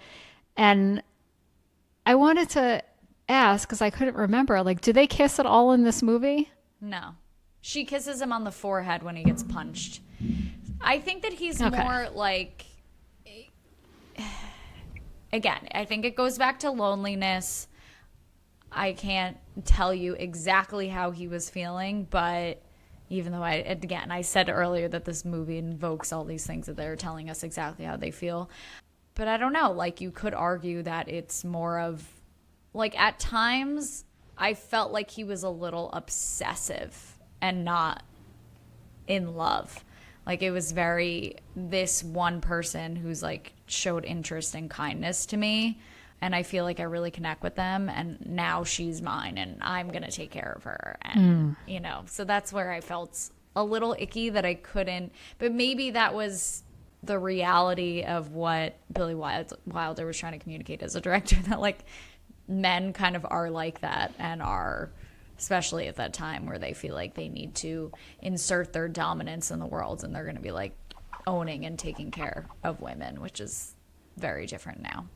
And I wanted to ask, because I couldn't remember, like, do they kiss at all in this movie? No. She kisses him on the forehead when he gets punched. I think that he's more like, again, I think it goes back to loneliness. I can't tell you exactly how he was feeling, but even though I said earlier that this movie invokes all these things that they're telling us exactly how they feel. But I don't know, like you could argue that it's more of, like at times I felt like he was a little obsessive and not in love. Like it was very, this one person who's like showed interest and kindness to me, and I feel like I really connect with them, and now she's mine and I'm going to take care of her. And, so that's where I felt a little icky that I couldn't, but maybe that was the reality of what Billy Wilder was trying to communicate as a director, that like men kind of are like that and are especially at that time where they feel like they need to insert their dominance in the world, and they're going to be like owning and taking care of women, which is very different now.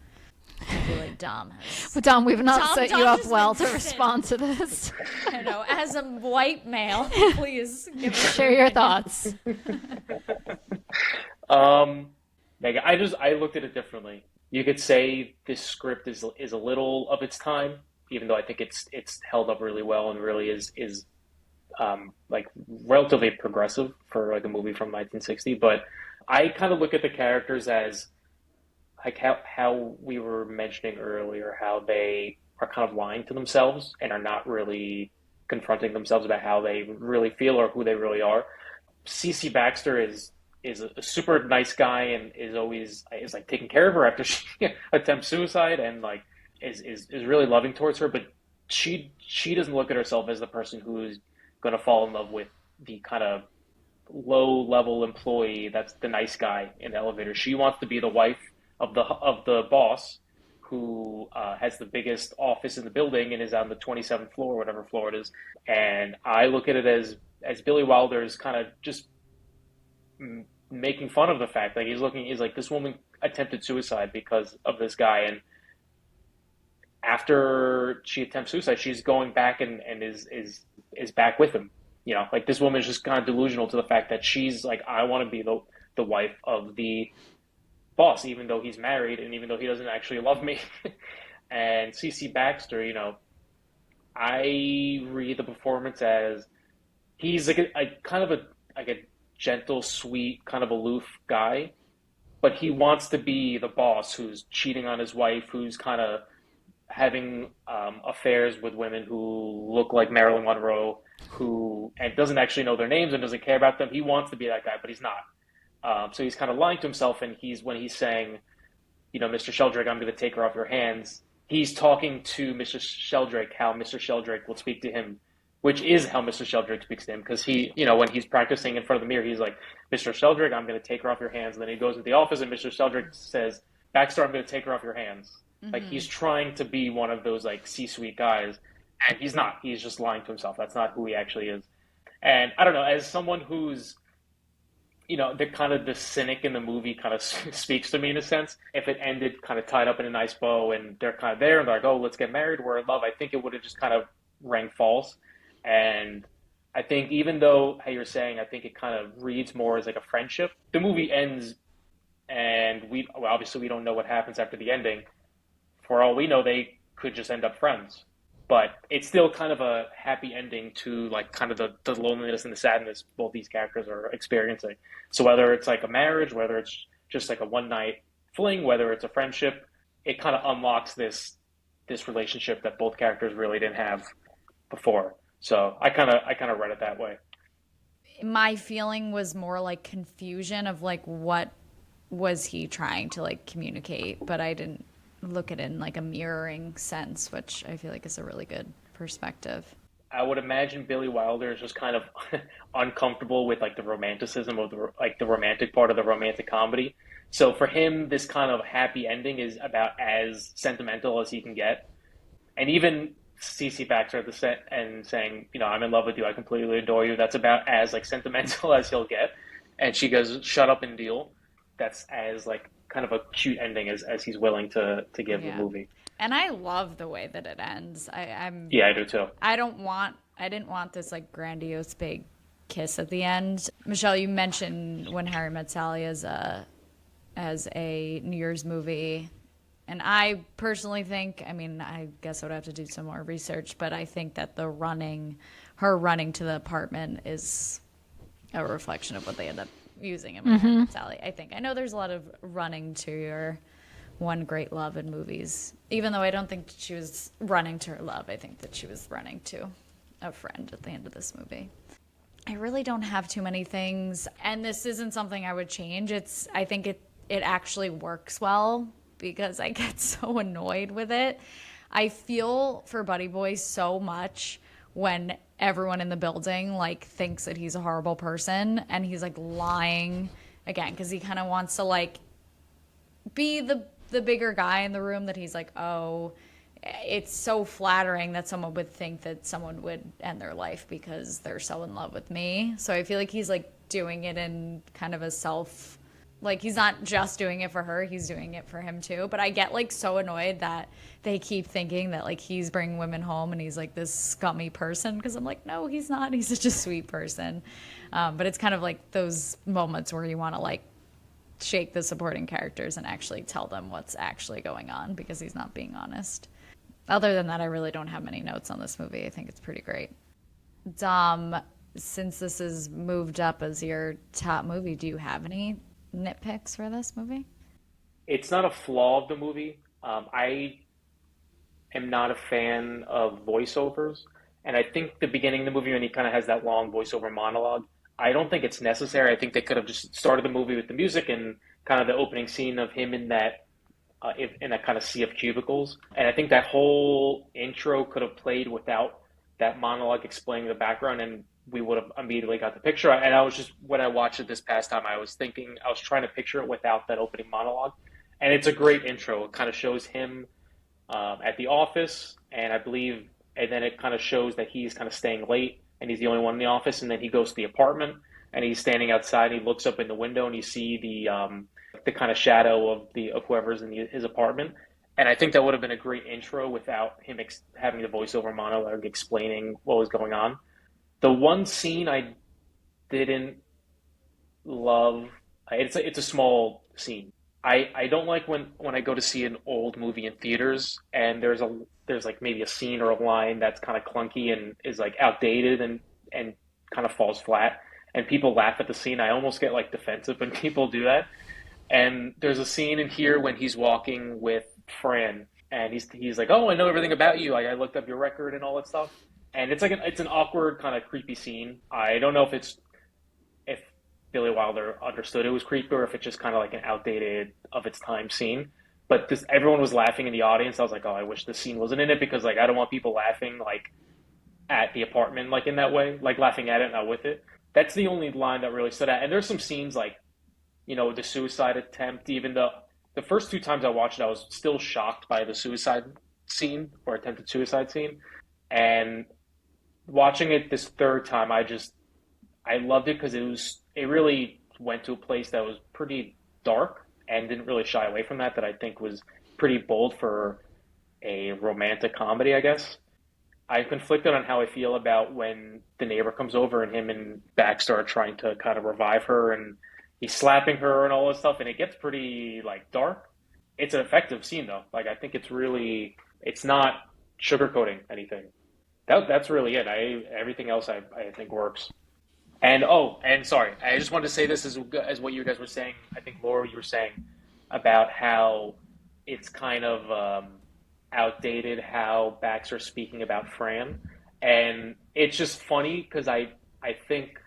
I feel like Dom has... But Dom, we've not set you up well to been respond to this. I know. As a white male, please give us Share your thoughts. Megan, I looked at it differently. You could say this script is a little of its time, even though I think it's held up really well and really is like relatively progressive for like a movie from 1960. But I kind of look at the characters as like how we were mentioning earlier, how they are kind of lying to themselves and are not really confronting themselves about how they really feel or who they really are. CC Baxter is a super nice guy and is like taking care of her after she attempts suicide and like is really loving towards her, but she doesn't look at herself as the person who's going to fall in love with the kind of low level employee that's the nice guy in the elevator. She wants to be the wife of the boss who has the biggest office in the building and is on the 27th floor, whatever floor it is. And I look at it as Billy Wilder's kind of just making fun of the fact that he's like, this woman attempted suicide because of this guy, and after she attempts suicide, she's going back and is back with him. You know, like this woman is just kind of delusional to the fact that she's like, I want to be the wife of the boss, even though he's married and even though he doesn't actually love me. And CC Baxter, you know, I read the performance as he's like a kind of a gentle, sweet, kind of aloof guy, but he wants to be the boss who's cheating on his wife, who's kind of having affairs with women who look like Marilyn Monroe, and doesn't actually know their names and doesn't care about them. He wants to be that guy, but he's not. So he's kind of lying to himself, and when he's saying, you know, Mr. Sheldrake, I'm going to take her off your hands, he's talking to Mr. Sheldrake how Mr. Sheldrake will speak to him, which is how Mr. Sheldrake speaks to him, because he, you know, when he's practicing in front of the mirror, he's like, Mr. Sheldrake, I'm going to take her off your hands. And then he goes into the office, and Mr. Sheldrake says, Baxter, I'm going to take her off your hands. Mm-hmm. Like, he's trying to be one of those, like, C-suite guys, and he's not. He's just lying to himself. That's not who he actually is. And I don't know, as someone who's, you know, the cynic in the movie kind of speaks to me in a sense. If it ended kind of tied up in a nice bow and they're kind of there and they're like, oh, let's get married, we're in love, I think it would have just kind of rang false. And I think even though, how you're saying, I think it kind of reads more as like a friendship. The movie ends and obviously we don't know what happens after the ending. For all we know, they could just end up friends. But it's still kind of a happy ending to like kind of the loneliness and the sadness both these characters are experiencing. So whether it's like a marriage, whether it's just like a one night fling, whether it's a friendship, it kind of unlocks this relationship that both characters really didn't have before. So I kind of read it that way. My feeling was more like confusion of like what was he trying to like communicate, but I didn't look at it in like a mirroring sense, which I feel like is a really good perspective. I would imagine Billy Wilder is just kind of uncomfortable with like the romanticism of the romantic part of the romantic comedy. So for him, this kind of happy ending is about as sentimental as he can get. And even CC Baxter at the set and saying, you know, I'm in love with you, I completely adore you, that's about as like sentimental as he'll get. And she goes, shut up and deal. That's as like kind of a cute ending as he's willing to give the movie. And I love the way that it ends. I do too. I didn't want this like grandiose big kiss at the end. Michelle, you mentioned When Harry Met Sally as a New Year's movie. And I personally think, I mean, I guess I would have to do some more research, but I think that her running to the apartment is a reflection of what they end up using in When Harry Met Sally. I know there's a lot of running to your one great love in movies. Even though I don't think she was running to her love, I think that she was running to a friend at the end of this movie. I really don't have too many things, and this isn't something I would change. I think it actually works well because I get so annoyed with it. I feel for Buddy Boy so much when everyone in the building like thinks that he's a horrible person and he's like lying again because he kind of wants to like be the bigger guy in the room, that he's like, oh, it's so flattering that someone would think that someone would end their life because they're so in love with me. So I feel like he's like doing it in kind of a self, like he's not just doing it for her, he's doing it for him too. But I get like so annoyed that they keep thinking that like he's bringing women home and he's like this scummy person, because I'm like, no, he's not. He's such a sweet person. But it's kind of like those moments where you want to like shake the supporting characters and actually tell them what's actually going on, because he's not being honest. Other than that, I really don't have many notes on this movie. I think it's pretty great. Dom, since this is moved up as your top movie, do you have any nitpicks for this movie? It's not a flaw of the movie. I am not a fan of voiceovers, and I think the beginning of the movie when he kind of has that long voiceover monologue, I don't think it's necessary. I think they could have just started the movie with the music and kind of the opening scene of him in that in that kind of sea of cubicles. And I think that whole intro could have played without that monologue explaining the background, and we would have immediately got the picture. And I was just, when I watched it this past time, I was trying to picture it without that opening monologue. And it's a great intro. It kind of shows him at the office, and I believe, and then it kind of shows that he's kind of staying late, and he's the only one in the office. And then he goes to the apartment, and he's standing outside. And he looks up in the window, and you see the kind of shadow of whoever's in his apartment. And I think that would have been a great intro without him having the voiceover monologue explaining what was going on. The one scene I didn't love, it's a small scene. I don't like when I go to see an old movie in theaters and there's like maybe a scene or a line that's kind of clunky and is like outdated and kind of falls flat, and people laugh at the scene. I almost get like defensive when people do that. And there's a scene in here when he's walking with Fran, and he's like, "Oh, I know everything about you. I looked up your record and all that stuff." And it's like it's an awkward kind of creepy scene. I don't know if Billy Wilder understood it was creepy or if it's just kind of like an outdated of its time scene. But everyone was laughing in the audience. I was like, "Oh, I wish this scene wasn't in it," because like I don't want people laughing like at the apartment like in that way, like laughing at it, not with it. That's the only line that really stood out. And there's some scenes like, the suicide attempt. Even the first two times I watched it, I was still shocked by the suicide scene or attempted suicide scene. And watching it this third time, I loved it because it really went to a place that was pretty dark and didn't really shy away from that I think was pretty bold for a romantic comedy, I guess. I'm conflicted on how I feel about when the neighbor comes over and him and Baxter are trying to kind of revive her, and he's slapping her and all this stuff, and it gets pretty like dark. It's an effective scene though. Like I think it's not sugarcoating anything. That's really it. Everything else I think works. And sorry, I just wanted to say this as what you guys were saying. I think Laura, you were saying about how it's kind of outdated how Baxter's speaking about Fran, and it's just funny because I think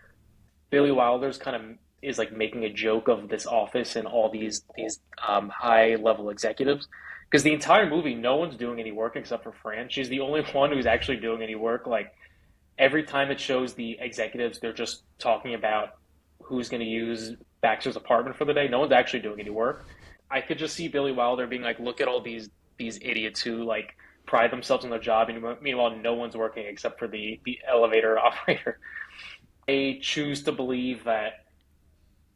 Billy Wilder's kind of is like making a joke of this office and all these high level executives, because the entire movie no one's doing any work except for Fran. She's the only one who's actually doing any work. Like every time it shows the executives, they're just talking about who's going to use Baxter's apartment for the day. No one's actually doing any work. I could just see Billy Wilder being like, look at all these idiots who like pride themselves on their job, and meanwhile no one's working except for the elevator operator. I choose to believe that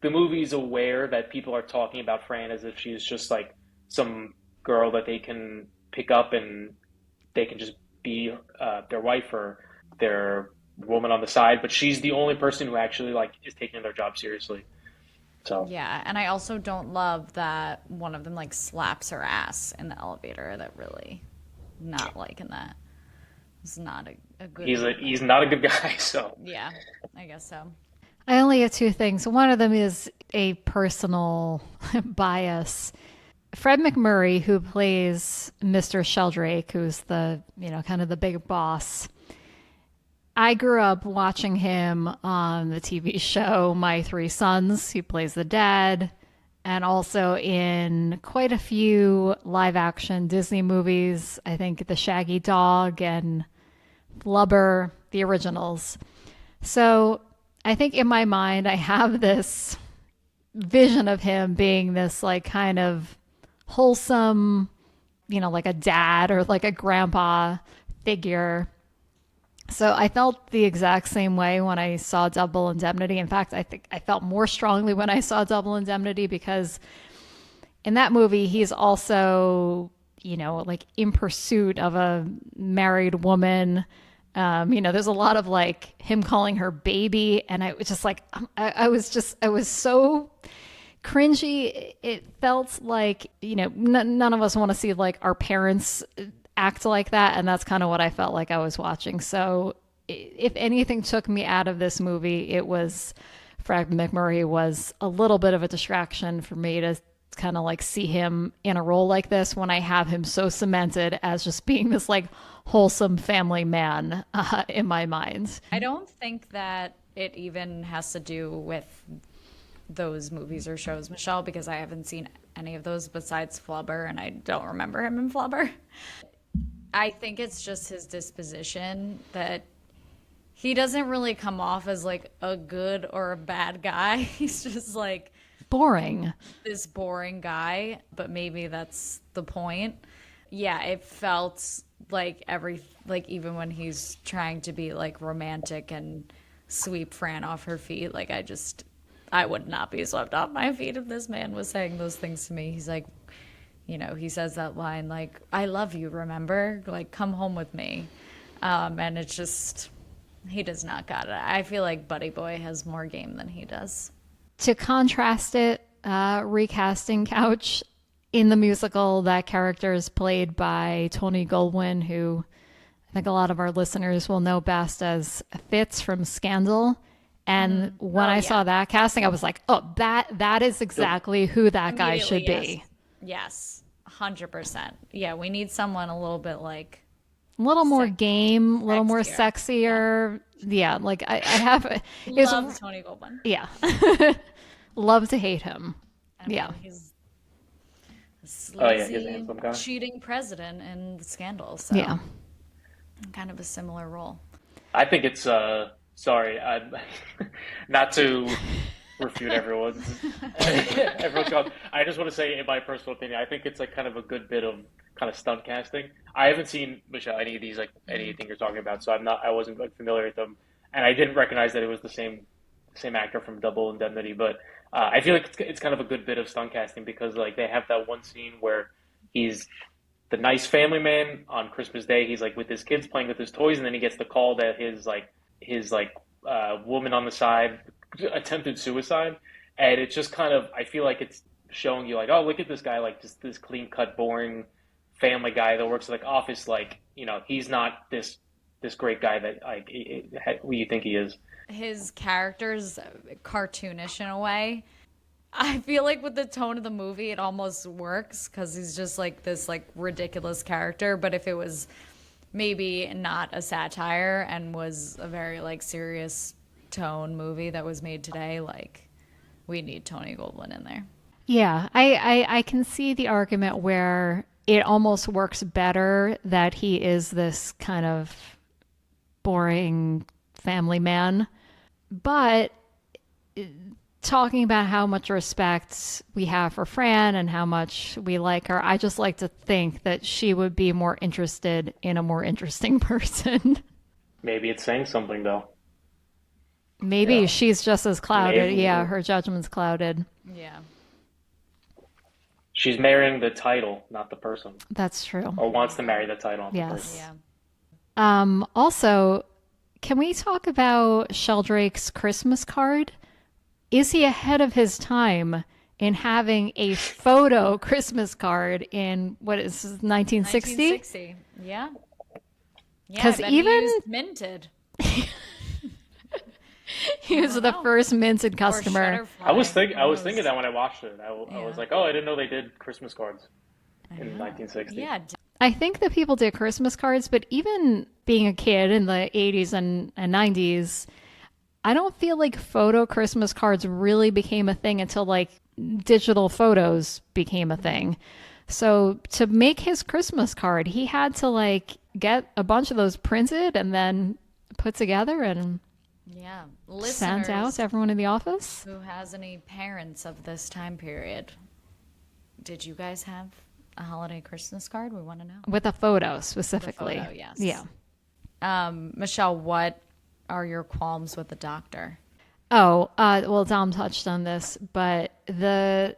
the movie's aware that people are talking about Fran as if she's just like some girl that they can pick up and they can just be their wife or their woman on the side, but she's the only person who actually like is taking their job seriously. So yeah, and I also don't love that one of them like slaps her ass in the elevator. That really not liking that. It's not a good. He's not a good guy. So yeah, I guess so. I only have two things. One of them is a personal bias. Fred McMurray, who plays Mr. Sheldrake, who's the, kind of the big boss. I grew up watching him on the TV show My Three Sons. He plays the dad, and also in quite a few live action Disney movies. I think The Shaggy Dog and Flubber, the originals. So I think in my mind, I have this vision of him being this like kind of wholesome, like a dad or like a grandpa figure. So I felt the exact same way when I saw Double Indemnity. In fact, I think I felt more strongly when I saw Double Indemnity because in that movie, he's also, like in pursuit of a married woman. There's a lot of like him calling her baby. And I was just like, I was so cringy. It felt like, none of us want to see like our parents act like that. And that's kind of what I felt like I was watching. So if anything took me out of this movie, it was Fred McMurray was a little bit of a distraction for me to kind of like see him in a role like this when I have him so cemented as just being this like wholesome family man in my mind. I don't think that it even has to do with those movies or shows, Michelle, because I haven't seen any of those besides Flubber, and I don't remember him in Flubber. I think it's just his disposition that he doesn't really come off as like a good or a bad guy. He's just like boring. This boring guy, but maybe that's the point. Yeah, it felt like even when he's trying to be like romantic and sweep Fran off her feet, like I would not be swept off my feet if this man was saying those things to me. He's like, he says that line like, I love you, remember? Like, come home with me. And it's just, he does not got it. I feel like Buddy Boy has more game than he does. To contrast it, recasting Couch in the musical, that character is played by Tony Goldwyn, who I think a lot of our listeners will know best as Fitz from Scandal. And when I saw that casting, I was like, oh, that is exactly who that guy should be. Yes, 100%. Yeah, we need someone a little bit like... A little more game, a little more sexier. Yeah, like I have... Love Tony Goldwyn. Yeah. Love to hate him. He's a sleazy, cheating president in the Scandal. So yeah. Kind of a similar role. I think it's... Sorry, not to refute everyone's comment. I just want to say, in my personal opinion, I think it's like kind of a good bit of kind of stunt casting. I haven't seen, Michelle, any of these, like anything you're talking about, so I wasn't like familiar with them, and I didn't recognize that it was the same actor from Double Indemnity. But I feel like it's kind of a good bit of stunt casting because like they have that one scene where he's the nice family man on Christmas Day. He's like with his kids playing with his toys, and then he gets the call that his woman on the side attempted suicide. And it's just kind of, I feel like it's showing you like, oh, look at this guy, like just this clean cut, boring family guy that works like office. Like, he's not this great guy that like who you think he is. His character's cartoonish in a way. I feel like with the tone of the movie, it almost works because he's just like this like ridiculous character. But if it was maybe not a satire and was a very like serious tone movie that was made today, like we need Tony Goldwyn in there. Yeah, I can see the argument where it almost works better that he is this kind of boring family man. But talking about how much respect we have for Fran and how much we like her, I just like to think that she would be more interested in a more interesting person. Maybe it's saying something, though. Maybe she's just as clouded. Maybe. Yeah, her judgment's clouded. Yeah. She's marrying the title, not the person. That's true. Or wants to marry the title, not the person. Yeah. Also, can we talk about Sheldrake's Christmas card? Is he ahead of his time in having a photo Christmas card in, what is this, 1960? 1960, yeah. Because even... he used minted. He was the first minted customer. I was thinking that when I watched it. I was like, oh, I didn't know they did Christmas cards in 1960. Yeah. I think that people did Christmas cards, but even being a kid in the 80s and 90s, I don't feel like photo Christmas cards really became a thing until like digital photos became a thing. So to make his Christmas card, he had to like get a bunch of those printed and then put together and sent out to everyone in the office. Who has any parents of this time period? Did you guys have a holiday Christmas card? We want to know. With a photo specifically. The photo, yes. Yeah. Michelle, what are your qualms with the doctor? Oh, well, Dom touched on this, but the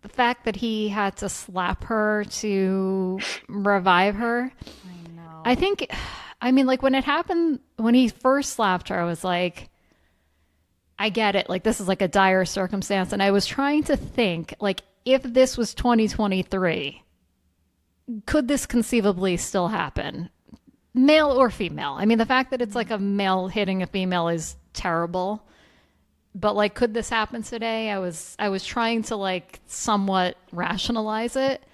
fact that he had to slap her to revive her, I know. I think, I mean, like when it happened, when he first slapped her, I was like, I get it. Like, this is like a dire circumstance. And I was trying to think, like, if this was 2023, could this conceivably still happen? Male or female? I mean, the fact that it's like a male hitting a female is terrible. But like, could this happen today? I was trying to like somewhat rationalize it,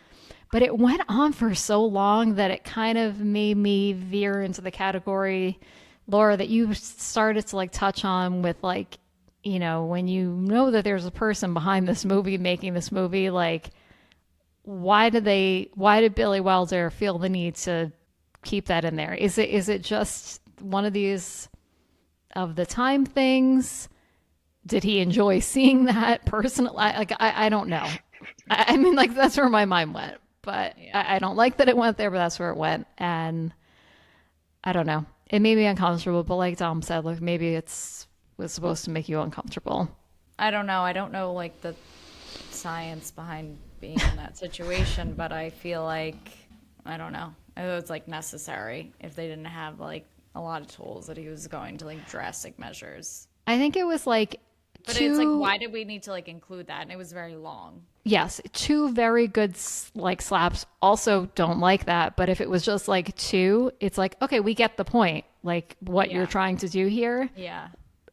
but it went on for so long that it kind of made me veer into the category, Laura, that you started to like touch on with like, you know, when you know that there's a person behind this movie making this movie, like, why did Billy Wilder feel the need to keep that in there? Is it just one of these of the time things? Did he enjoy seeing that personally? Like, I don't know. I mean, like, that's where my mind went. But yeah. I don't like that it went there, but that's where it went. And I don't know. It made me uncomfortable. But like Dom said, look, maybe was supposed to make you uncomfortable. I don't know. I don't know, like, the science behind being in that situation. But I feel like, I don't know. It was, like, necessary if they didn't have, like, a lot of tools that he was going to, like, drastic measures. I think it was, like, but it's like, why did we need to like include that? And it was very long. Yes, two very good like slaps. Also, don't like that. But if it was just like two, it's like, okay, we get the point. Like what you're trying to do here. Yeah.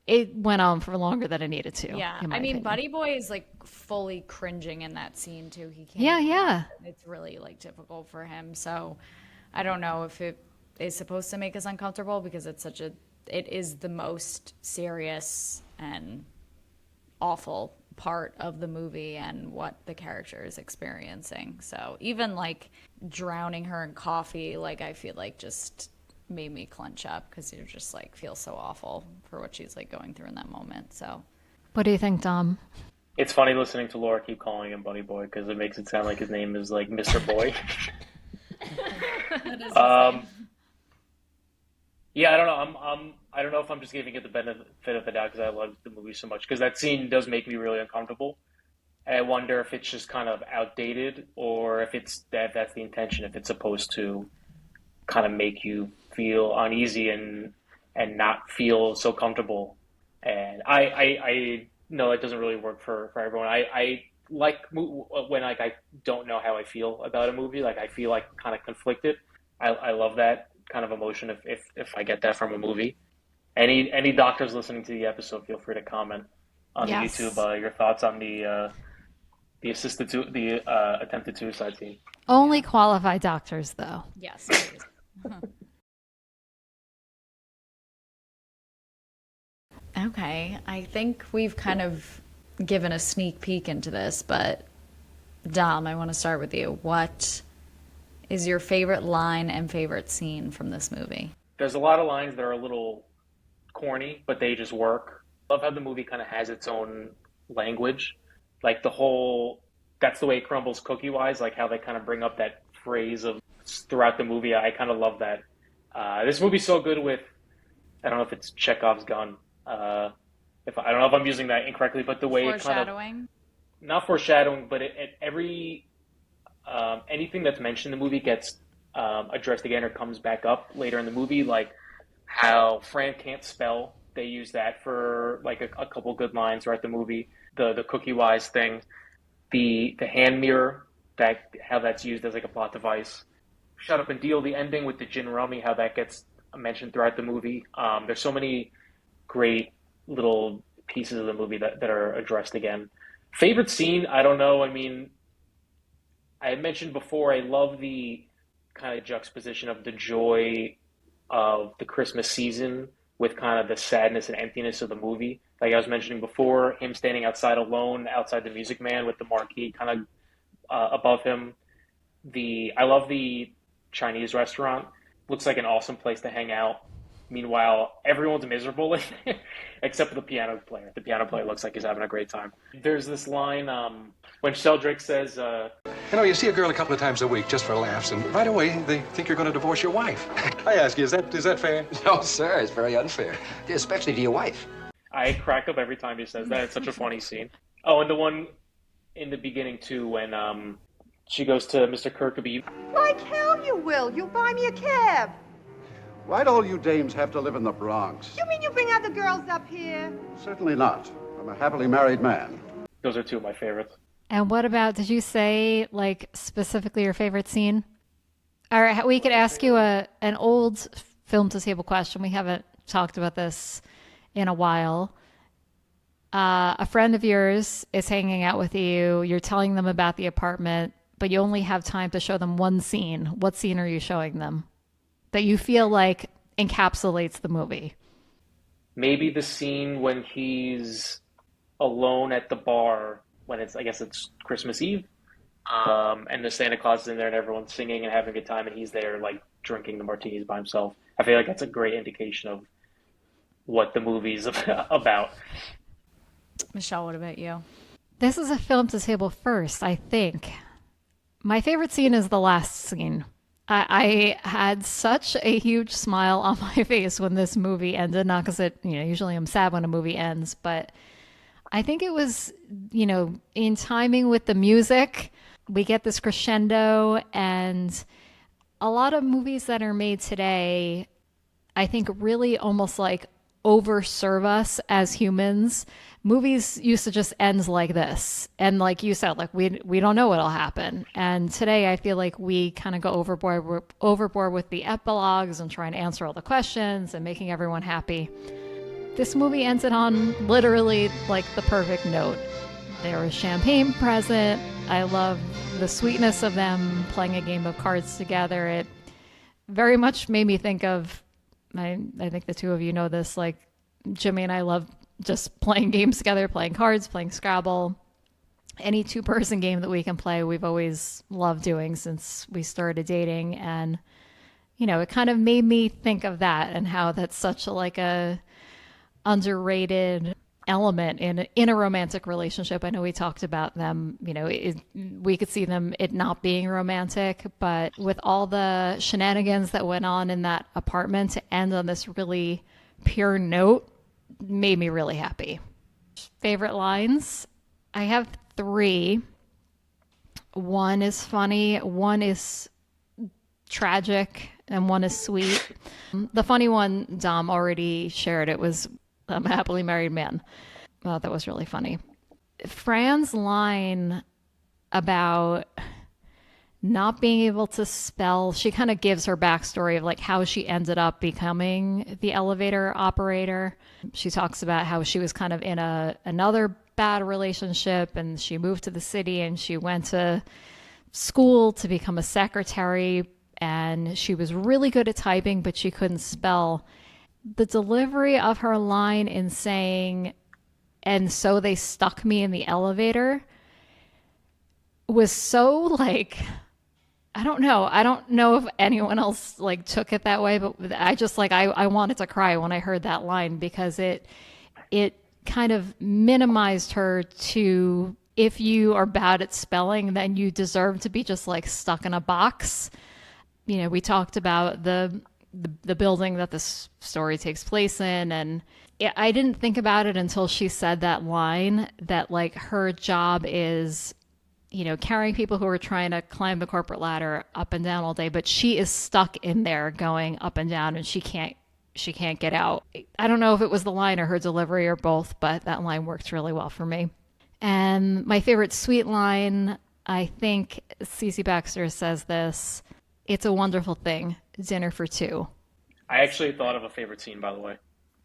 It went on for longer than it needed to. Yeah. I mean, opinion. Buddy Boy is like fully cringing in that scene too. He can't. Yeah. It's really like difficult for him. So I don't know if it is supposed to make us uncomfortable because it is the most serious and awful part of the movie and what the character is experiencing. So even like drowning her in coffee, like I feel like just made me clench up because you just like feel so awful for what she's like going through in that moment. So what do you think, Dom? It's funny listening to Laura keep calling him Buddy Boy because it makes it sound like his name is like Mr. Boy. Yeah, I don't know. I don't know if I'm just giving it the benefit of the doubt because I love the movie so much. Because that scene does make me really uncomfortable. And I wonder if it's just kind of outdated or if that's the intention. If it's supposed to kind of make you feel uneasy and not feel so comfortable. And I know it doesn't really work for everyone. I like when like I don't know how I feel about a movie. Like I feel like kind of conflicted. I love that kind of emotion if I get that from a movie. Any doctors listening to the episode, feel free to comment on the YouTube your thoughts on the attempted suicide scene. Only qualified doctors, though. Yes. Okay, I think we've kind of given a sneak peek into this, but Dom, I want to start with you. What is your favorite line and favorite scene from this movie? There's a lot of lines that are a little corny, but they just work. I love how the movie kind of has its own language. Like that's the way it crumbles cookie-wise, like how they kind of bring up that phrase of throughout the movie. I kind of love that. This movie's so good with, I don't know if it's Chekhov's gun. I don't know if I'm using that incorrectly, but the way it kind of... Not foreshadowing, but every... anything that's mentioned in the movie gets addressed again or comes back up later in the movie, like how Fran can't spell. They use that for like a couple good lines throughout the movie. The cookie-wise thing, the hand mirror, how that's used as like a plot device. Shut Up and Deal, the ending with the gin rummy, how that gets mentioned throughout the movie. There's so many great little pieces of the movie that are addressed again. Favorite scene? I don't know. I mean, I had mentioned before, I love the kind of juxtaposition of the joy of the Christmas season with kind of the sadness and emptiness of the movie. Like I was mentioning before, him standing outside alone, outside the Music Man with the marquee kind of above him. I love the Chinese restaurant. Looks like an awesome place to hang out. Meanwhile, everyone's miserable except for the piano player. The piano player looks like he's having a great time. There's this line when Sheldrick says, You see a girl a couple of times a week just for laughs, and right away they think you're going to divorce your wife. I ask you, is that fair? No, sir, it's very unfair, especially to your wife. I crack up every time he says that. It's such a funny scene. Oh, and the one in the beginning, too, when she goes to Mr. Kirkaby. Like hell you will. You buy me a cab. Why'd all you dames have to live in the Bronx? You mean you bring other girls up here? Certainly not. I'm a happily married man. Those are two of my favorites. And what about, did you say, like, specifically your favorite scene? All right, we could ask you an old film to table question. We haven't talked about this in a while. A friend of yours is hanging out with you. You're telling them about the apartment, but you only have time to show them one scene. What scene are you showing them that you feel like encapsulates the movie? Maybe the scene when he's alone at the bar when I guess it's Christmas Eve, and the Santa Claus is in there and everyone's singing and having a good time, and he's there like drinking the martinis by himself. I feel like that's a great indication of what the movie's about. Michelle, what about you? This is a film to table first, I think. My favorite scene is the last scene. I had such a huge smile on my face when this movie ended. Not because usually I'm sad when a movie ends, but I think it was, in timing with the music, we get this crescendo, and a lot of movies that are made today, I think really almost like overserve us as humans. Movies used to just end like this. And like you said, like we don't know what'll happen. And today I feel like we kind of go overboard with the epilogues and trying to answer all the questions and making everyone happy. This movie ended on literally like the perfect note. There was champagne present. I love the sweetness of them playing a game of cards together. It very much made me think of, I think the two of you know this, like Jimmy and I love just playing games together, playing cards, playing Scrabble. Any two-person game that we can play, we've always loved doing since we started dating. And, it kind of made me think of that and how that's such a underrated element in a romantic relationship. I know we talked about them, we could see them it not being romantic, but with all the shenanigans that went on in that apartment to end on this really pure note made me really happy. Favorite lines? I have 3. One is funny, one is tragic, and one is sweet. The funny one, Dom already shared. It was, I'm a happily married man. Well, that was really funny. Fran's line about not being able to spell, she kind of gives her backstory of like how she ended up becoming the elevator operator. She talks about how she was kind of in another bad relationship, and she moved to the city and she went to school to become a secretary, and she was really good at typing, but she couldn't spell. The delivery of her line in saying, "And so they stuck me in the elevator," was so like, I don't know if anyone else like took it that way, but I just like, I wanted to cry when I heard that line, because it kind of minimized her to, if you are bad at spelling, then you deserve to be just like stuck in a box. We talked about the building that this story takes place in, and I didn't think about it until she said that line, that like her job is, carrying people who are trying to climb the corporate ladder up and down all day, but she is stuck in there going up and down, and she can't get out. I don't know if it was the line or her delivery or both, but that line worked really well for me. And my favorite sweet line, I think Cece Baxter says this: "It's a wonderful thing, dinner for 2." I actually thought of a favorite scene, by the way.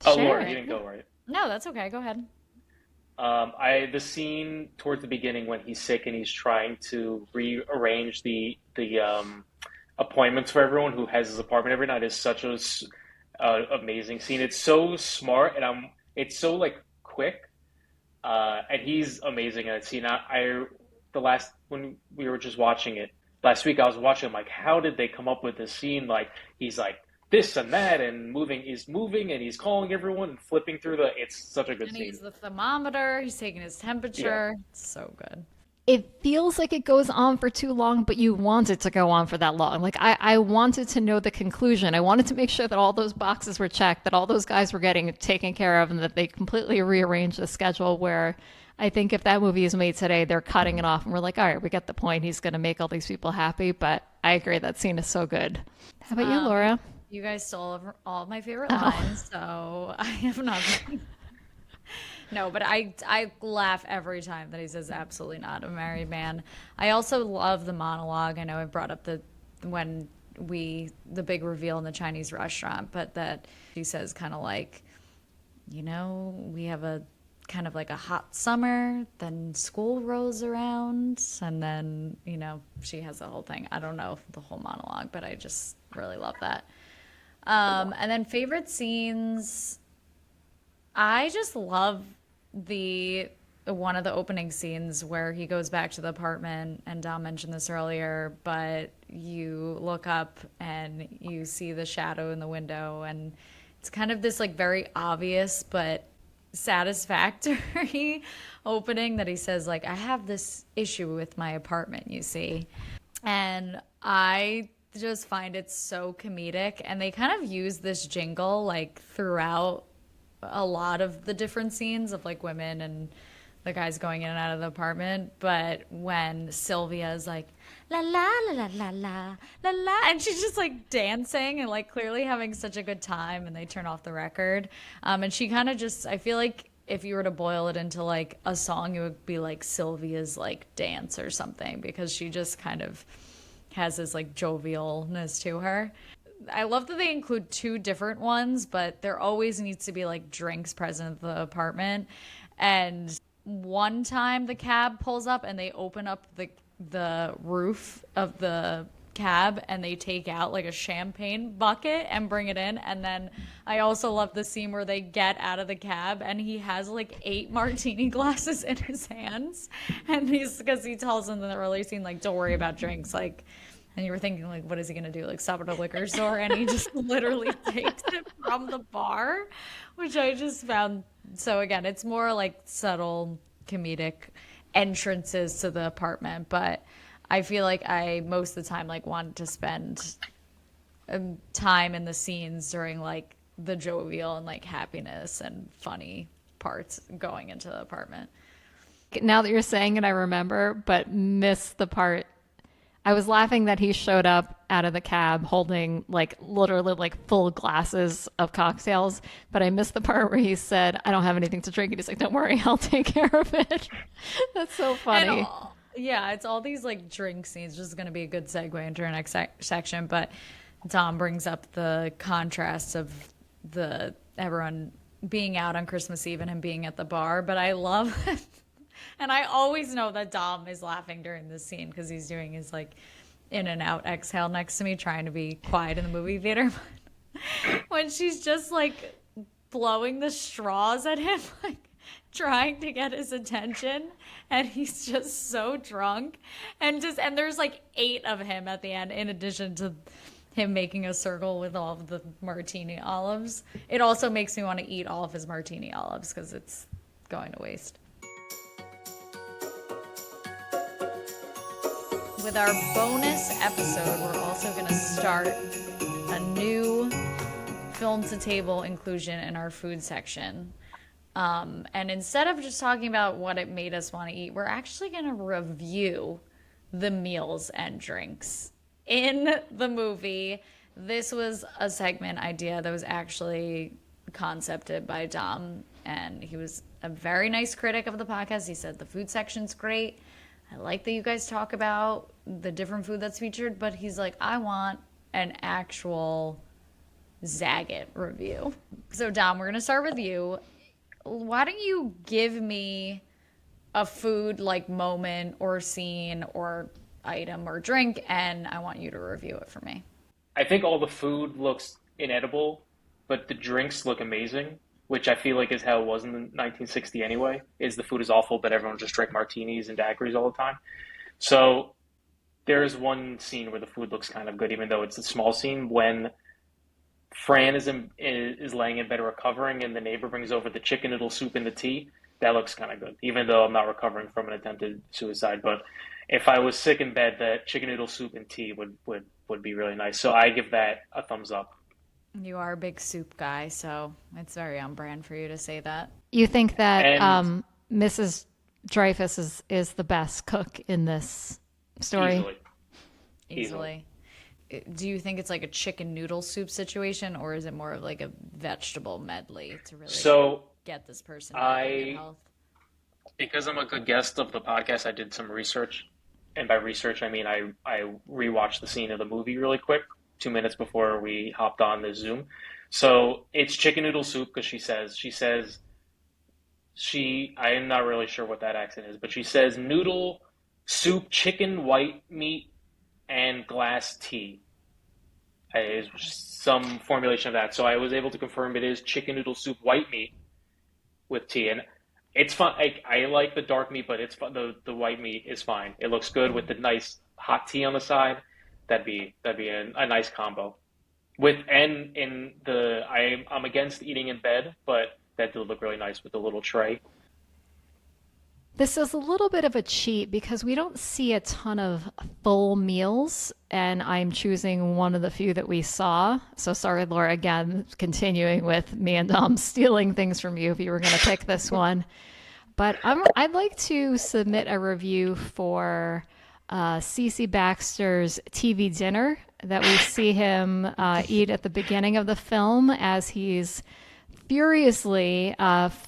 Oh, Share Laura, it. you didn't go right. No, that's okay. Go ahead. The scene towards the beginning when he's sick and he's trying to rearrange the appointments for everyone who has his apartment every night is such a amazing scene. It's so smart, and it's so like quick, and he's amazing at that scene. When we were just watching it last week, I was watching, I'm like, how did they come up with this scene? Like, he's like, this and that and moving and he's calling everyone and flipping through it's such a good And scene. he's the thermometer, he's taking his temperature. It's so good. It feels like it goes on for too long, but you want it to go on for that long. Like I wanted to know the conclusion. I wanted to make sure that all those boxes were checked, that all those guys were getting taken care of, and that they completely rearranged the schedule where I think if that movie is made today, they're cutting it off and we're like, all right, we get the point. He's going to make all these people happy. But I agree, that scene is so good. How about you, Laura? You guys stole all of my favorite lines, so I have nothing. No, but I laugh every time that he says absolutely not a married man. I also love the monologue. I know I brought up the big reveal in the Chinese restaurant, but that he says kind of like, we have a kind of like a hot summer, then school rolls around, and then, she has the whole thing. I don't know the whole monologue, but I just really love that. And then favorite scenes, I just love one of the opening scenes where he goes back to the apartment, and Dom mentioned this earlier, but you look up and you see the shadow in the window, and it's kind of this like very obvious but satisfactory opening that he says like, I have this issue with my apartment, you see. And I just find it so comedic, and they kind of use this jingle like throughout a lot of the different scenes of like women and the guys going in and out of the apartment. But when Sylvia is like la la la la la la la la, and she's just like dancing and like clearly having such a good time, and they turn off the record, and she kind of just, I feel like if you were to boil it into like a song, it would be like Sylvia's like dance or something, because she just kind of has this like jovialness to her. I love that they include two different ones, but there always needs to be like drinks present at the apartment. And one time the cab pulls up and they open up the roof of the cab and they take out like a champagne bucket and bring it in. And then I also love the scene where they get out of the cab and he has like 8 martini glasses in his hands, and because he tells them in the early scene like, don't worry about drinks, like. And you were thinking, like, what is he going to do? Like, stop at a liquor store? And he just literally takes it from the bar, which I just found. So, again, it's more like subtle comedic entrances to the apartment. But I feel like I, most of the time, like, wanted to spend time in the scenes during, like, the jovial and, like, happiness and funny parts going into the apartment. Now that you're saying it, I remember, but missed the part. I was laughing that he showed up out of the cab holding like literally like full glasses of cocktails, but I missed the part where he said, I don't have anything to drink. And he's like, don't worry, I'll take care of it. That's so funny. Yeah, it's all these like drink scenes. This is going to be a good segue into our next section, but Dom brings up the contrast of everyone being out on Christmas Eve and him being at the bar, but I love it. And I always know that Dom is laughing during this scene because he's doing his like in and out exhale next to me, trying to be quiet in the movie theater. When she's just like blowing the straws at him, like trying to get his attention, and he's just so drunk, and there's like 8 of him at the end, in addition to him making a circle with all of the martini olives. It also makes me want to eat all of his martini olives because it's going to waste. With our bonus episode, we're also going to start a new film to table inclusion in our food section. And instead of just talking about what it made us want to eat, we're actually going to review the meals and drinks in the movie. This was a segment idea that was actually concepted by Dom, and he was a very nice critic of the podcast. He said the food section's great. I like that you guys talk about the different food that's featured, but he's like, I want an actual Zagat review. So Dom, we're going to start with you. Why don't you give me a food like moment or scene or item or drink, and I want you to review it for me. I think all the food looks inedible, but the drinks look amazing, which I feel like is how it was in 1960 anyway, is the food is awful, but everyone just drank martinis and daiquiris all the time. So there is one scene where the food looks kind of good, even though it's a small scene, when Fran is laying in bed recovering, and the neighbor brings over the chicken noodle soup and the tea. That looks kind of good, even though I'm not recovering from an attempted suicide. But if I was sick in bed, that chicken noodle soup and tea would be really nice. So I give that a thumbs up. You are a big soup guy, so it's very on brand for you to say that. You think that And Mrs. Dreyfus is the best cook in this story? Easily. Do you think it's like a chicken noodle soup situation, or is it more of like a vegetable medley to really So get this person back in good I, health? because I'm a good guest of the podcast, I did some research. And by research, I mean I rewatched the scene of the movie really quick, 2 minutes before we hopped on the Zoom. So it's chicken noodle soup because I am not really sure what that accent is, but she says noodle soup, chicken, white meat, and glass tea. Is some formulation of that. So I was able to confirm it is chicken noodle soup, white meat with tea, and it's fun. I like the dark meat, but it's fun. The white meat is fine. It looks good with the nice hot tea on the side. That'd be a nice combo. I'm against eating in bed, but that did look really nice with the little tray. This is a little bit of a cheat because we don't see a ton of full meals, and I'm choosing one of the few that we saw. So sorry, Laura, again, continuing with me and Dom stealing things from you if you were going to pick this one. But I'd like to submit a review for C.C. Baxter's TV dinner that we see him eat at the beginning of the film as he's furiously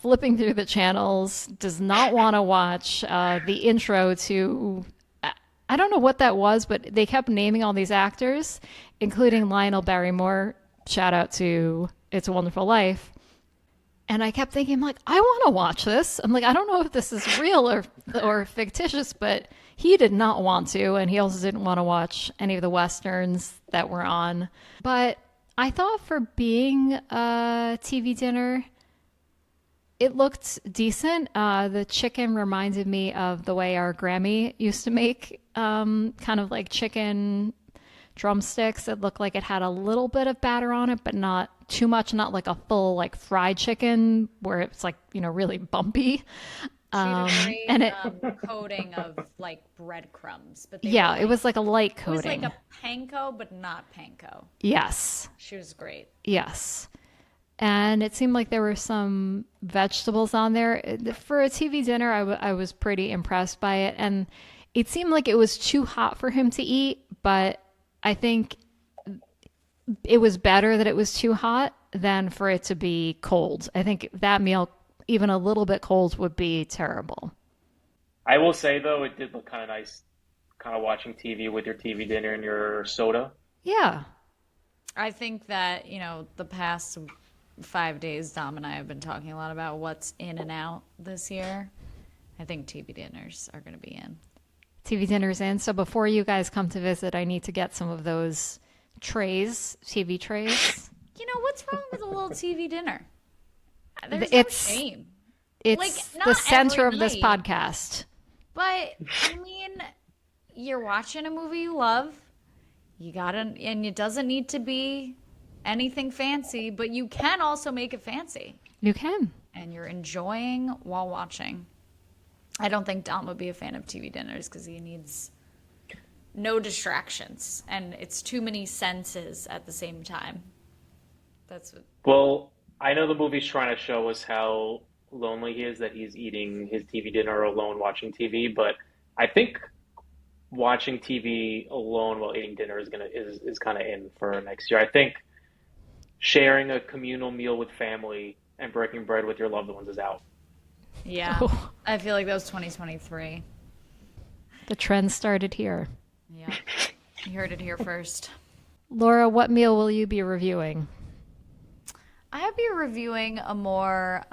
flipping through the channels, does not want to watch the intro to, I don't know what that was, but they kept naming all these actors, including Lionel Barrymore, shout out to It's a Wonderful Life. And I kept thinking, like, I want to watch this. I'm like, I don't know if this is real or fictitious, but he did not want to, and he also didn't want to watch any of the Westerns that were on. But I thought for being a TV dinner, it looked decent. The chicken reminded me of the way our Grammy used to make kind of like chicken drumsticks. It looked like it had a little bit of batter on it, but not too much, not like a full like fried chicken where it's like, really bumpy. She had a great And it coating of like breadcrumbs, but it was like a light it was coating. like a panko, but not panko. Yes. She was great. Yes. And it seemed like there were some vegetables on there. For a TV dinner, I was pretty impressed by it. And it seemed like it was too hot for him to eat, but I think it was better that it was too hot than for it to be cold. I think that meal, even a little bit cold, would be terrible. I will say though, it did look kind of nice, kind of watching TV with your TV dinner and your soda. Yeah. I think that, the past 5 days, Dom and I have been talking a lot about what's in and out this year. I think TV dinners are going to be in. TV dinner's in. So before you guys come to visit, I need to get some of those trays, TV trays. What's wrong with a little TV dinner? There's It's- no shame. It's Like, the not center every of this night. podcast. But, you're watching a movie you love. And it doesn't need to be anything fancy, but you can also make it fancy. You can. And you're enjoying while watching. I don't think Dom would be a fan of TV dinners because he needs no distractions. And it's too many senses at the same time. That's what. Well, I know the movie's trying to show us how lonely he is that he's eating his TV dinner alone watching TV, but I think watching TV alone while eating dinner is kind of in for next year. I think sharing a communal meal with family and breaking bread with your loved ones is out. Yeah. Oh. I feel like that was 2023. The trend started here. Yeah. You heard it here first. Laura, what meal will you be reviewing? I'll be reviewing a more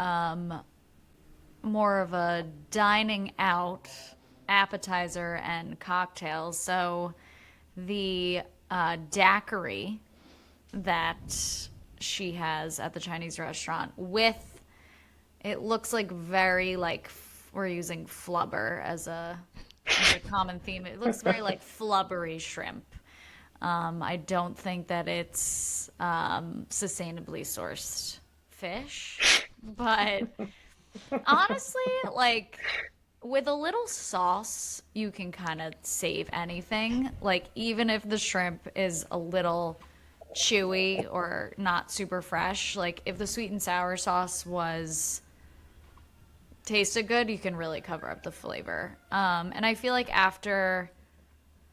of a dining out appetizer and cocktails. So the daiquiri that she has at the Chinese restaurant it looks like very like we're using flubber as a common theme. It looks very like flubbery shrimp. I don't think that it's sustainably sourced fish, but honestly, like with a little sauce, you can kind of save anything. Like even if the shrimp is a little chewy or not super fresh, like if the sweet and sour sauce tasted good, you can really cover up the flavor. And I feel like after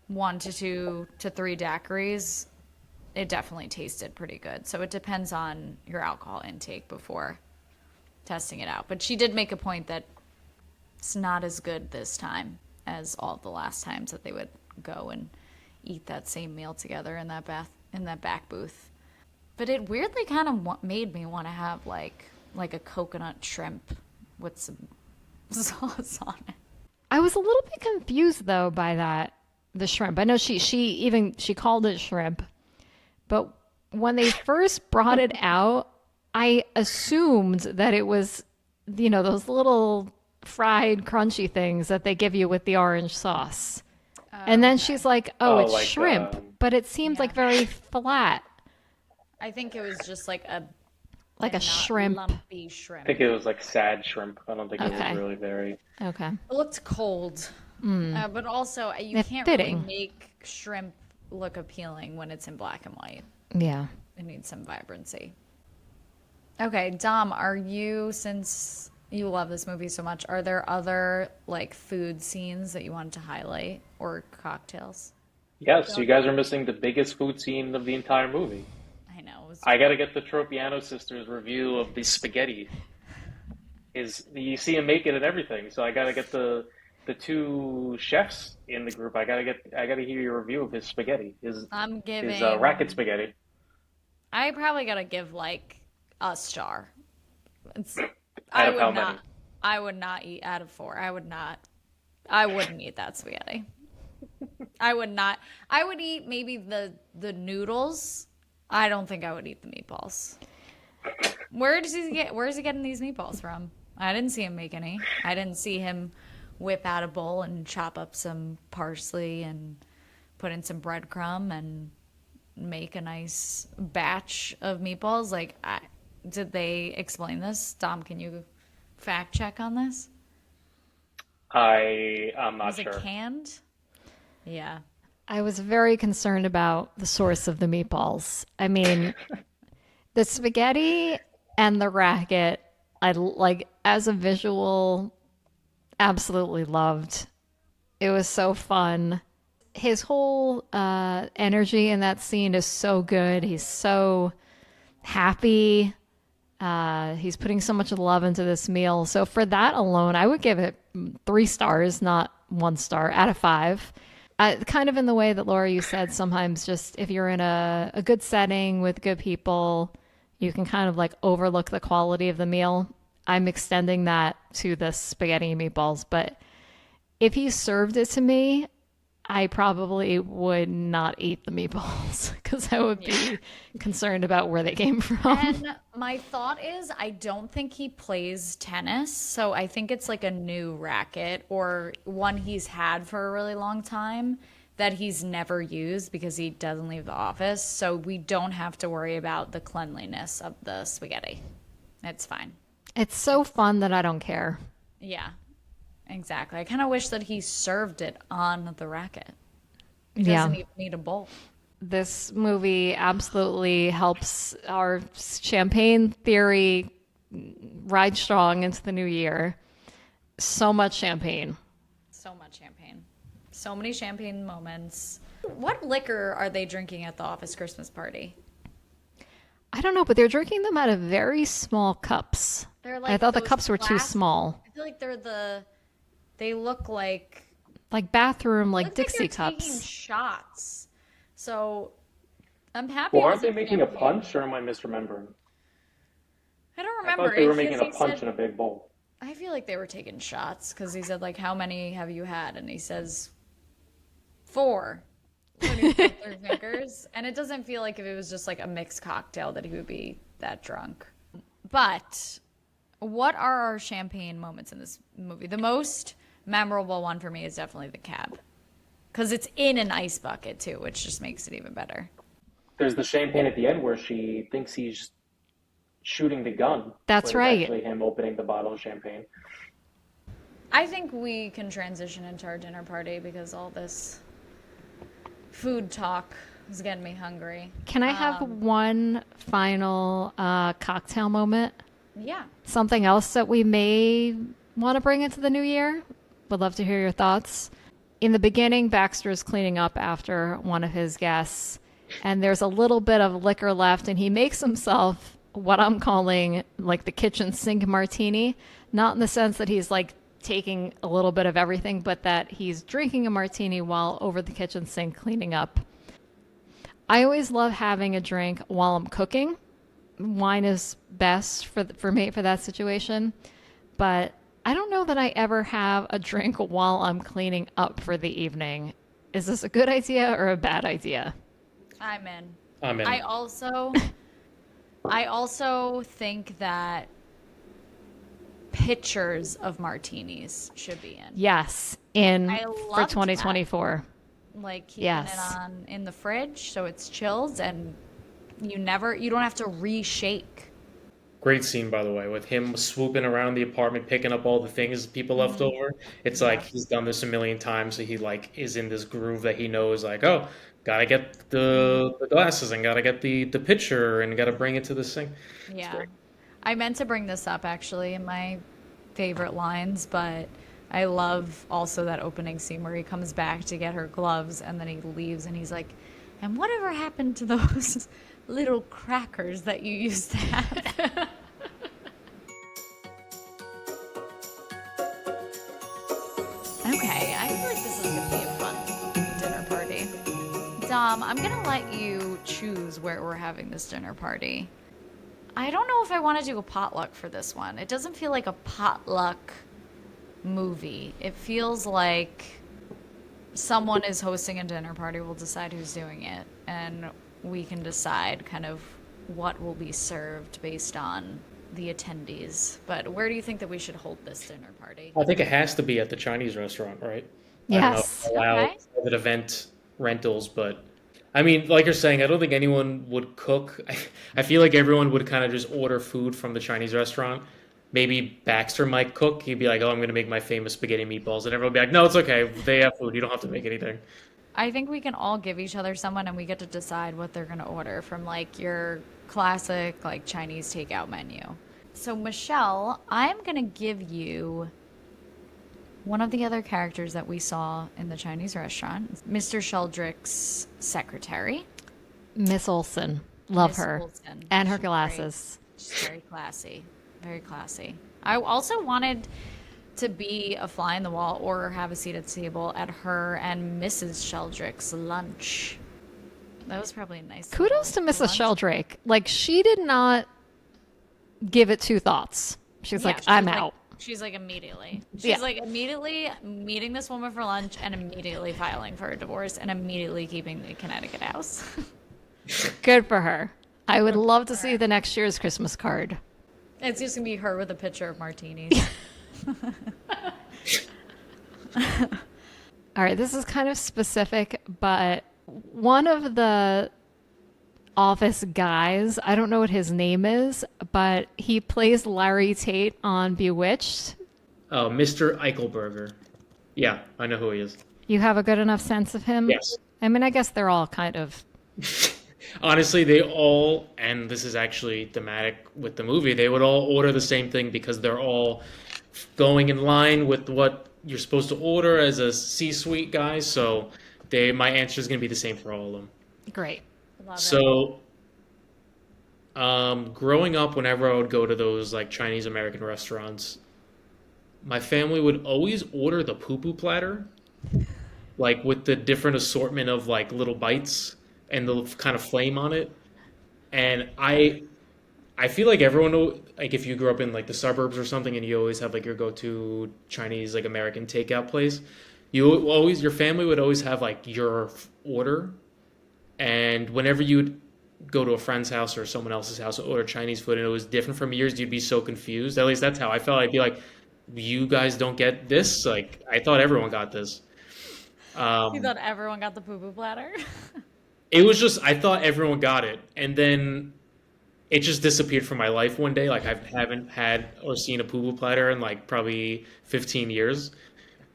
1 to 2 to 3 daiquiris, it definitely tasted pretty good. So it depends on your alcohol intake before testing it out. But she did make a point that it's not as good this time as all the last times that they would go and eat that same meal together in that back booth. But it weirdly kind of made me want to have like a coconut shrimp with some sauce on it. I was a little bit confused though by the shrimp. I know she called it shrimp, but when they first brought it out, I assumed that it was, those little fried crunchy things that they give you with the orange sauce. And then she's like, it's like, shrimp, but it seemed like very flat. I think it was just like a shrimp. lumpy shrimp. I think it was like sad shrimp. I don't think it was really very. Okay. It looked cold, but also you can't fitting. really make shrimp look appealing when it's in black and white. Yeah. It needs some vibrancy. Okay, Dom, since you love this movie so much, are there other like food scenes that you wanted to highlight or cocktails? Yes, you guys are missing the biggest food scene of the entire movie. I know. I gotta get the Tropiano sisters' review of the spaghetti. You see him make it and everything, so I gotta get the 2 chefs in the group. I gotta hear your review of his spaghetti. His racket spaghetti. I probably gotta give like a star. I would not eat out of 4. I wouldn't eat that spaghetti. I would not. I would eat maybe the noodles. I don't think I would eat the meatballs. Where is he getting these meatballs from? I didn't see him make any. I didn't see him whip out a bowl and chop up some parsley and put in some breadcrumb and make a nice batch of meatballs. Like, did they explain this? Dom, can you fact check on this? I'm not sure. Was it canned? Yeah. I was very concerned about the source of the meatballs. I mean, the spaghetti and the racket, I like as a visual, absolutely loved. It was so fun. His whole energy in that scene is so good. He's so happy. He's putting so much love into this meal. So for that alone, I would give it 3 stars, not 1 star out of 5. Kind of in the way that Laura, you said, sometimes just if you're in a good setting with good people, you can kind of like overlook the quality of the meal. I'm extending that to the spaghetti and meatballs. But if he served it to me, I probably would not eat the meatballs because I would be concerned about where they came from. And my thought is, I don't think he plays tennis, so I think it's like a new racket or one he's had for a really long time that he's never used because he doesn't leave the office. So we don't have to worry about the cleanliness of the spaghetti. It's fine. It's so fun that I don't care. Yeah. Exactly. I kind of wish that he served it on the racket. He doesn't even need a bowl. This movie absolutely helps our champagne theory ride strong into the new year. So much champagne. So much champagne. So many champagne moments. What liquor are they drinking at the office Christmas party? I don't know, but they're drinking them out of very small cups. They're like I thought the cups were too small. I feel like they look like bathroom, like looks Dixie like they're cups. taking shots. So I'm happy. Well, aren't they making a punch, or am I misremembering? I don't I remember. thought they were making a punch in a big bowl. I feel like they were taking shots because he said, like, how many have you had? And he says 4. Putting 3 fingers. And it doesn't feel like if it was just like a mixed cocktail that he would be that drunk. But what are our champagne moments in this movie? The most memorable one for me is definitely the cab. Because it's in an ice bucket too, which just makes it even better. There's the champagne at the end where she thinks he's shooting the gun. That's when it's right. actually him opening the bottle of champagne. I think we can transition into our dinner party because all this food talk is getting me hungry. Can I have one final cocktail moment? Yeah. Something else that we may want to bring into the new year? Would love to hear your thoughts. In the beginning, Baxter is cleaning up after one of his guests, and there's a little bit of liquor left, and he makes himself what I'm calling like the kitchen sink martini. Not in the sense that he's like taking a little bit of everything, but that he's drinking a martini while over the kitchen sink cleaning up. I always love having a drink while I'm cooking. Wine is best for me for that situation, but I don't know that I ever have a drink while I'm cleaning up for the evening. Is this a good idea or a bad idea? I'm in. I'm in. I also think that pitchers of martinis should be in. Yes, I for loved 2024. Like keeping Yes. it on in the fridge so it's chilled and you don't have to reshake. Great scene, by the way, with him swooping around the apartment, picking up all the things people left over. It's like he's done this a million times, so he like is in this groove that he knows, like, oh, gotta get the glasses and gotta get the pitcher and gotta bring it to the sink. Yeah. I meant to bring this up actually in my favorite lines, but I love also that opening scene where he comes back to get her gloves and then he leaves and he's like, and whatever happened to those little crackers that you used to have? Okay, I feel like this is going to be a fun dinner party. Dom, I'm going to let you choose where we're having this dinner party. I don't know if I want to do a potluck for this one. It doesn't feel like a potluck movie. It feels like someone is hosting a dinner party. We'll decide who's doing it, and we can decide kind of what will be served based on the attendees. But where do you think that we should hold this dinner party? I think it has to be at the Chinese restaurant, right? Yes. I don't know, allow Okay. private event rentals, but I mean, like you're saying, I don't think anyone would cook. I feel like everyone would kind of just order food from the Chinese restaurant. Maybe Baxter might cook. He'd be like, oh, I'm going to make my famous spaghetti meatballs. And everyone would be like, no, it's okay. They have food. You don't have to make anything. I think we can all give each other someone and we get to decide what they're going to order from like your classic like Chinese takeout menu. So Michelle, I'm going to give you one of the other characters that we saw in the Chinese restaurant, Mr. Sheldrick's secretary. Miss Olsen. Love Miss her. Olsen. And her She's great. glasses. She's very classy. Very classy. I also wanted to be a fly in the wall or have a seat at the table at her and Mrs. Sheldrick's lunch. That was probably a nice. Kudos to little Mrs. lunch. Sheldrake. Like, she did not give it two thoughts. She's Yeah, like, I'm out. She's like immediately. She's Yeah. like immediately meeting this woman for lunch and immediately filing for a divorce and immediately keeping the Connecticut house. Good for her. I would love to see the next year's Christmas card. It's just gonna be her with a pitcher of martinis. All right, this is kind of specific, but one of the office guys, I don't know what his name is, but he plays Larry Tate on Bewitched. Oh, Mr. Eichelberger. Yeah, I know who he is. You have a good enough sense of him? Yes. I mean, I guess they're all kind of... Honestly, they all, and this is actually thematic with the movie, they would all order the same thing because they're all going in line with what you're supposed to order as a C-suite guy. So my answer is going to be the same for all of them. Great. Love it. So, growing up, whenever I would go to those like Chinese American restaurants, my family would always order the poo-poo platter, like with the different assortment of like little bites and the kind of flame on it. And I feel like everyone like if you grew up in like the suburbs or something and you always have like your go-to Chinese like American takeout place, your family would always have like your order. And whenever you'd go to a friend's house or someone else's house and order Chinese food and it was different from yours, you'd be so confused. At least that's how I felt. I'd be like, you guys don't get this? Like, I thought everyone got this. You thought everyone got the poo-poo platter? It was just I thought everyone got it, and then it just disappeared from my life one day. Like I haven't had or seen a poo-poo platter in like probably 15 years,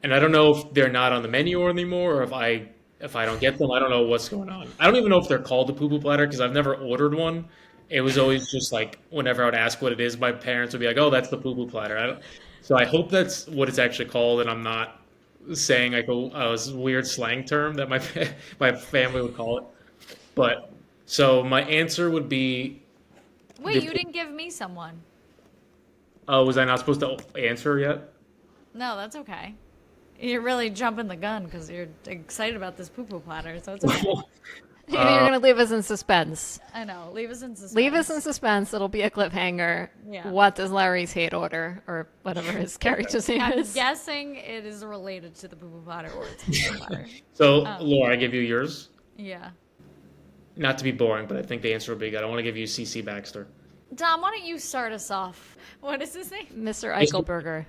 and I don't know if they're not on the menu anymore, or if I don't get them. I don't know what's going on. I don't even know if they're called a poo-poo platter because I've never ordered one. It was always just like whenever I would ask what it is, my parents would be like, "Oh, that's the poo-poo platter." So I hope that's what it's actually called, and I'm not saying like a weird slang term that my my family would call it. But so my answer would be, Wait, you didn't give me someone. was I not supposed to answer yet? No, that's okay. You're really jumping the gun because you're excited about this poo-poo platter, so it's okay. You're going to leave us in suspense. I know. Leave us in suspense. Leave us in suspense. It'll be a cliffhanger. Yeah. What does Larry's hate order, or whatever his character's name I'm is? guessing it is related to the poo-poo platter or it's poo-poo platter. So Laura, I give you yours. Yeah. Not to be boring, but I think the answer will be good. I want to give you CC Baxter. Dom, why don't you start us off? What is his name? Mr. Eichelberger.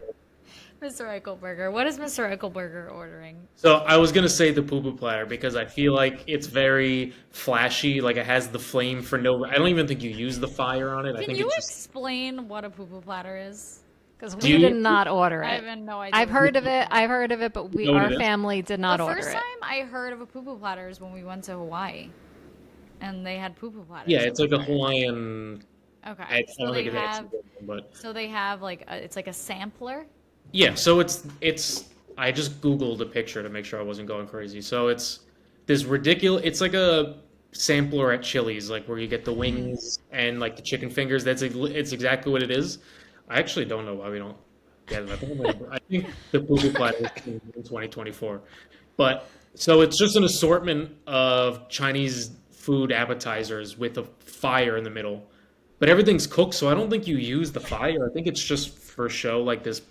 Mr. Eichelberger. What is Mr. Eichelberger ordering? So I was gonna say the poo-poo platter because I feel like it's very flashy. Like it has the flame for no. I don't even think you use the fire on it. I Can think you it's just. explain what a poo-poo platter is? Because Do we you- did not order I it. have no idea. I've heard of it, but know what our it is? family did not The order first it. time I heard of a poo-poo platter is when we went to Hawaii, and they had poo-poo platters. Yeah, it's like a everywhere. Hawaiian. Okay, I so don't they think it's have, actually, but so they have like it's like a sampler. yeah. So it's. I just Googled a picture to make sure I wasn't going crazy. So it's this ridiculous. It's like a sampler at Chili's, like where you get the wings and like the chicken fingers. It's exactly what it is. I actually don't know why we don't get it. I think the poo-poo platter is in 2024. But so it's just an assortment of Chinese food appetizers with a fire in the middle. But everything's cooked, so I don't think you use the fire. I think it's just for show, like this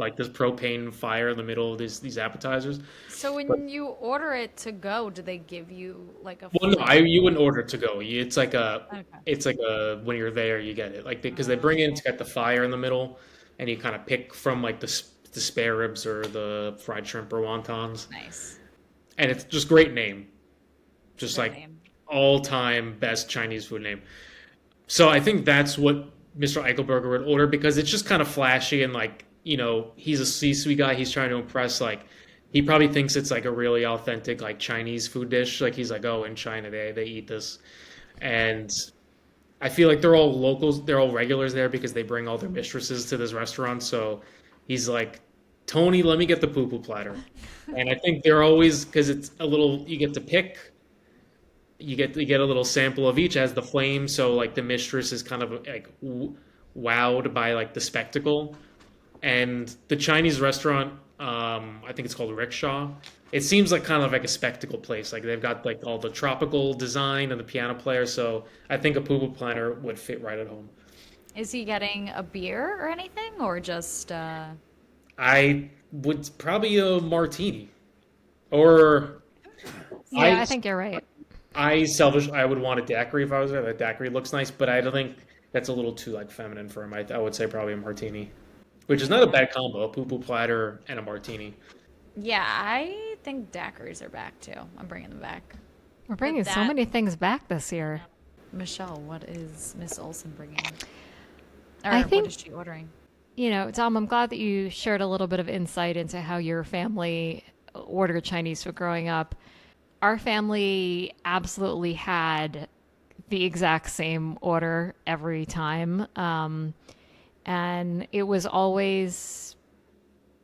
propane fire in the middle of these appetizers. So when you order it to go, do they give you like a? Well, no, you wouldn't order it to go. It's like Okay. when you're there, you get it. Like because they bring it, it's got the fire in the middle, and you kind of pick from like the spare ribs or the fried shrimp or wontons, Nice. and it's just great name, just Great like name. all time best Chinese food name. So I think that's what Mr. Eichelberger would order because it's just kind of flashy and like he's a C-suite guy. He's trying to impress like. He probably thinks it's like a really authentic like Chinese food dish. Like he's like, oh, in China they eat this, and I feel like they're all locals. They're all regulars there because they bring all their mistresses to this restaurant. So he's like, Tony, let me get the poo-poo platter, and I think they're always because it's a little. You get to pick. You get a little sample of each as the flame. So like the mistress is kind of like wowed by like the spectacle, and the Chinese restaurant. I think it's called Rickshaw. It seems like kind of like a spectacle place. Like they've got like all the tropical design and the piano player. So I think a poo-poo platter would fit right at home. Is he getting a beer or anything, or just? I would probably a martini, or Yeah, I think you're right. I would want a daiquiri if I was there. The daiquiri looks nice, but I don't think that's a little too like feminine for him. I would say probably a martini. Which is not a bad combo, a poo-poo platter and a martini. Yeah, I think daiquiris are back too. I'm bringing them back. We're bringing so that- many things back this year. Michelle, what is Miss Olsen bringing? I think- what is she ordering? Tom, I'm glad that you shared a little bit of insight into how your family ordered Chinese food growing up. Our family absolutely had the exact same order every time. And it was always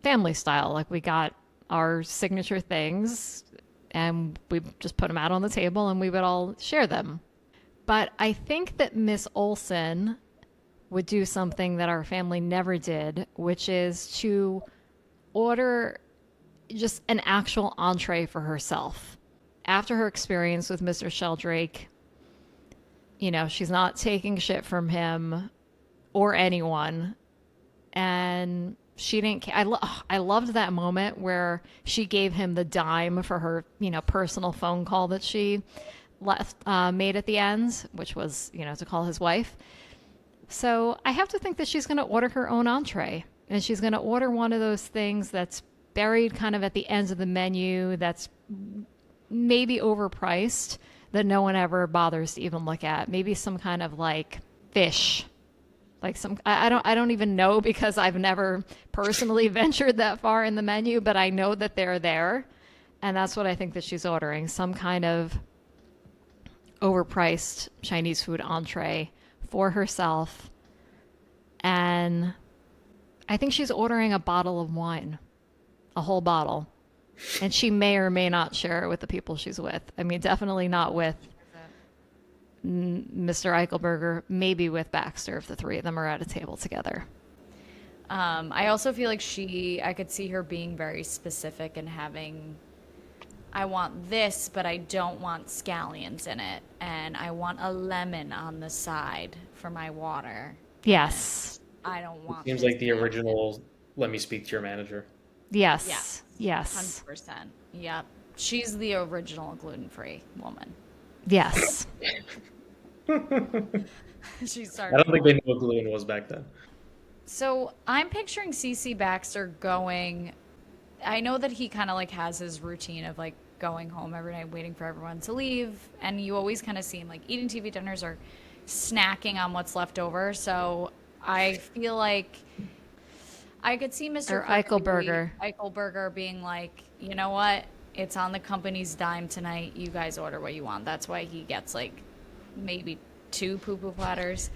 family style. Like we got our signature things and we just put them out on the table and we would all share them. But I think that Miss Olsen would do something that our family never did, which is to order just an actual entree for herself. After her experience with Mr. Sheldrake, she's not taking shit from him or anyone, and she didn't. I loved that moment where she gave him the dime for her, personal phone call that she made at the end, which was, to call his wife. So I have to think that she's going to order her own entree, and she's going to order one of those things that's buried kind of at the ends of the menu that's maybe overpriced that no one ever bothers to even look at. Maybe some kind of like fish. Like I don't even know because I've never personally ventured that far in the menu, but I know that they're there. And that's what I think that she's ordering. Some kind of overpriced Chinese food entree for herself. And I think she's ordering a bottle of wine, a whole bottle. And she may or may not share it with the people she's with. I mean, definitely not with Mr. Eichelberger, maybe with Baxter if the three of them are at a table together. I also feel like I could see her being very specific and having, I want this, but I don't want scallions in it. And I want a lemon on the side for my water. Yes. I don't want Seems this like the original, let me speak to your manager. Yes. Yes. 100%. Yep. She's the original gluten-free woman. Yes. She I started. don't think they knew what gluten was back then. So I'm picturing CC Baxter going. I know that he kind of like has his routine of like going home every night, waiting for everyone to leave, and you always kind of see him like eating TV dinners or snacking on what's left over. So I feel like I could see Mr. Eichelberger being like, you know what? It's on the company's dime tonight. You guys order what you want. That's why he gets like maybe 2 poo-poo platters.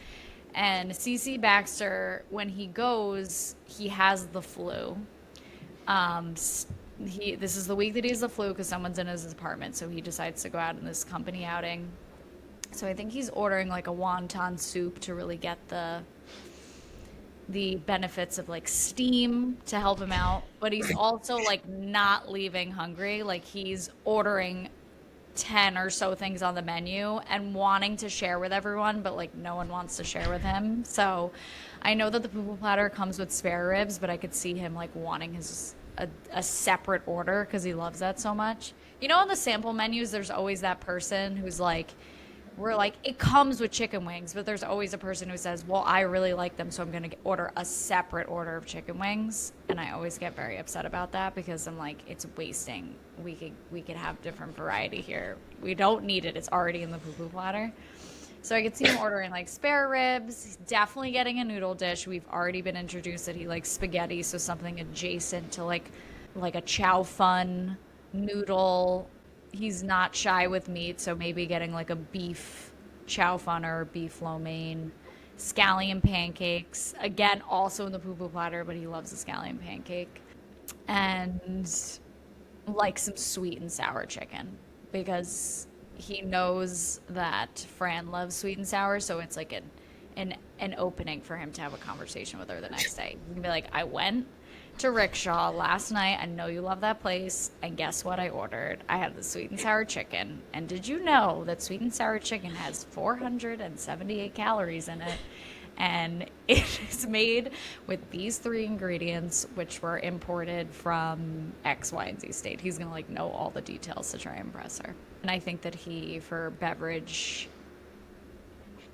And CC Baxter, when he goes, he has the flu. This is the week that he has the flu because someone's in his apartment, so he decides to go out on this company outing. So I think he's ordering like a wonton soup to really get the benefits of like steam to help him out, but he's also like not leaving hungry. Like he's ordering 10 or so things on the menu and wanting to share with everyone, but like no one wants to share with him. So I know that the poo-poo platter comes with spare ribs, but I could see him like wanting a separate order because he loves that so much. You know, on the sample menus, there's always that person who's like, we're like, it comes with chicken wings, but there's always a person who says, well, I really like them, so I'm going to order a separate order of chicken wings. And I always get very upset about that because I'm like, it's wasting. We could have different variety here. We don't need it. It's already in the poo-poo platter. So I could see him ordering like spare ribs. He's definitely getting a noodle dish. We've already been introduced that he likes spaghetti, so something adjacent to like a chow fun noodle. He's not shy with meat, so maybe getting like a beef chow fun or beef lo mein. Scallion pancakes, again, also in the poo-poo platter, but he loves the scallion pancake. And like some sweet and sour chicken because he knows that Fran loves sweet and sour, so it's like an opening for him to have a conversation with her the next day. He can be like, I went to Rickshaw last night. I know you love that place. And guess what I ordered? I had the sweet and sour chicken. And did you know that sweet and sour chicken has 478 calories in it? And it is made with these 3 ingredients, which were imported from X, Y, and Z state. He's going to like know all the details to try and impress her. And I think that for beverage,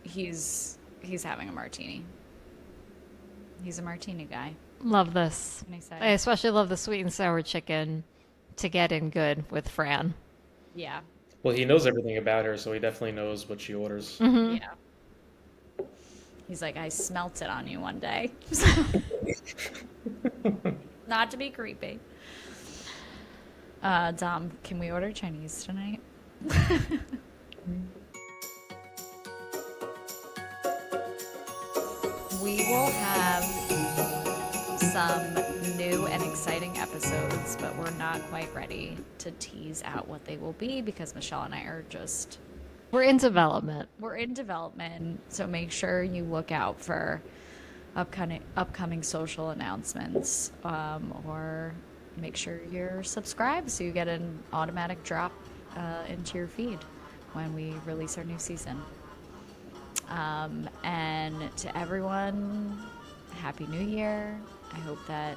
he's having a martini. He's a martini guy. Love this. I especially love the sweet and sour chicken to get in good with Fran. Yeah. Well, he knows everything about her, so he definitely knows what she orders. Mm-hmm. Yeah. He's like, I smelt it on you one day. Not to be creepy. Dom, can we order Chinese tonight? We will have some new and exciting episodes, but we're not quite ready to tease out what they will be because Michelle and I are just... We're in development. So make sure you look out for upcoming social announcements, or make sure you're subscribed so you get an automatic drop into your feed when we release our new season. And to everyone, Happy New Year. I hope that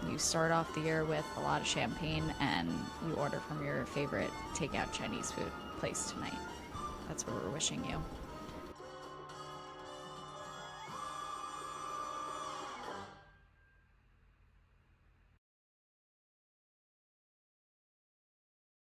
you start off the year with a lot of champagne and you order from your favorite takeout Chinese food place tonight. That's what we're wishing you.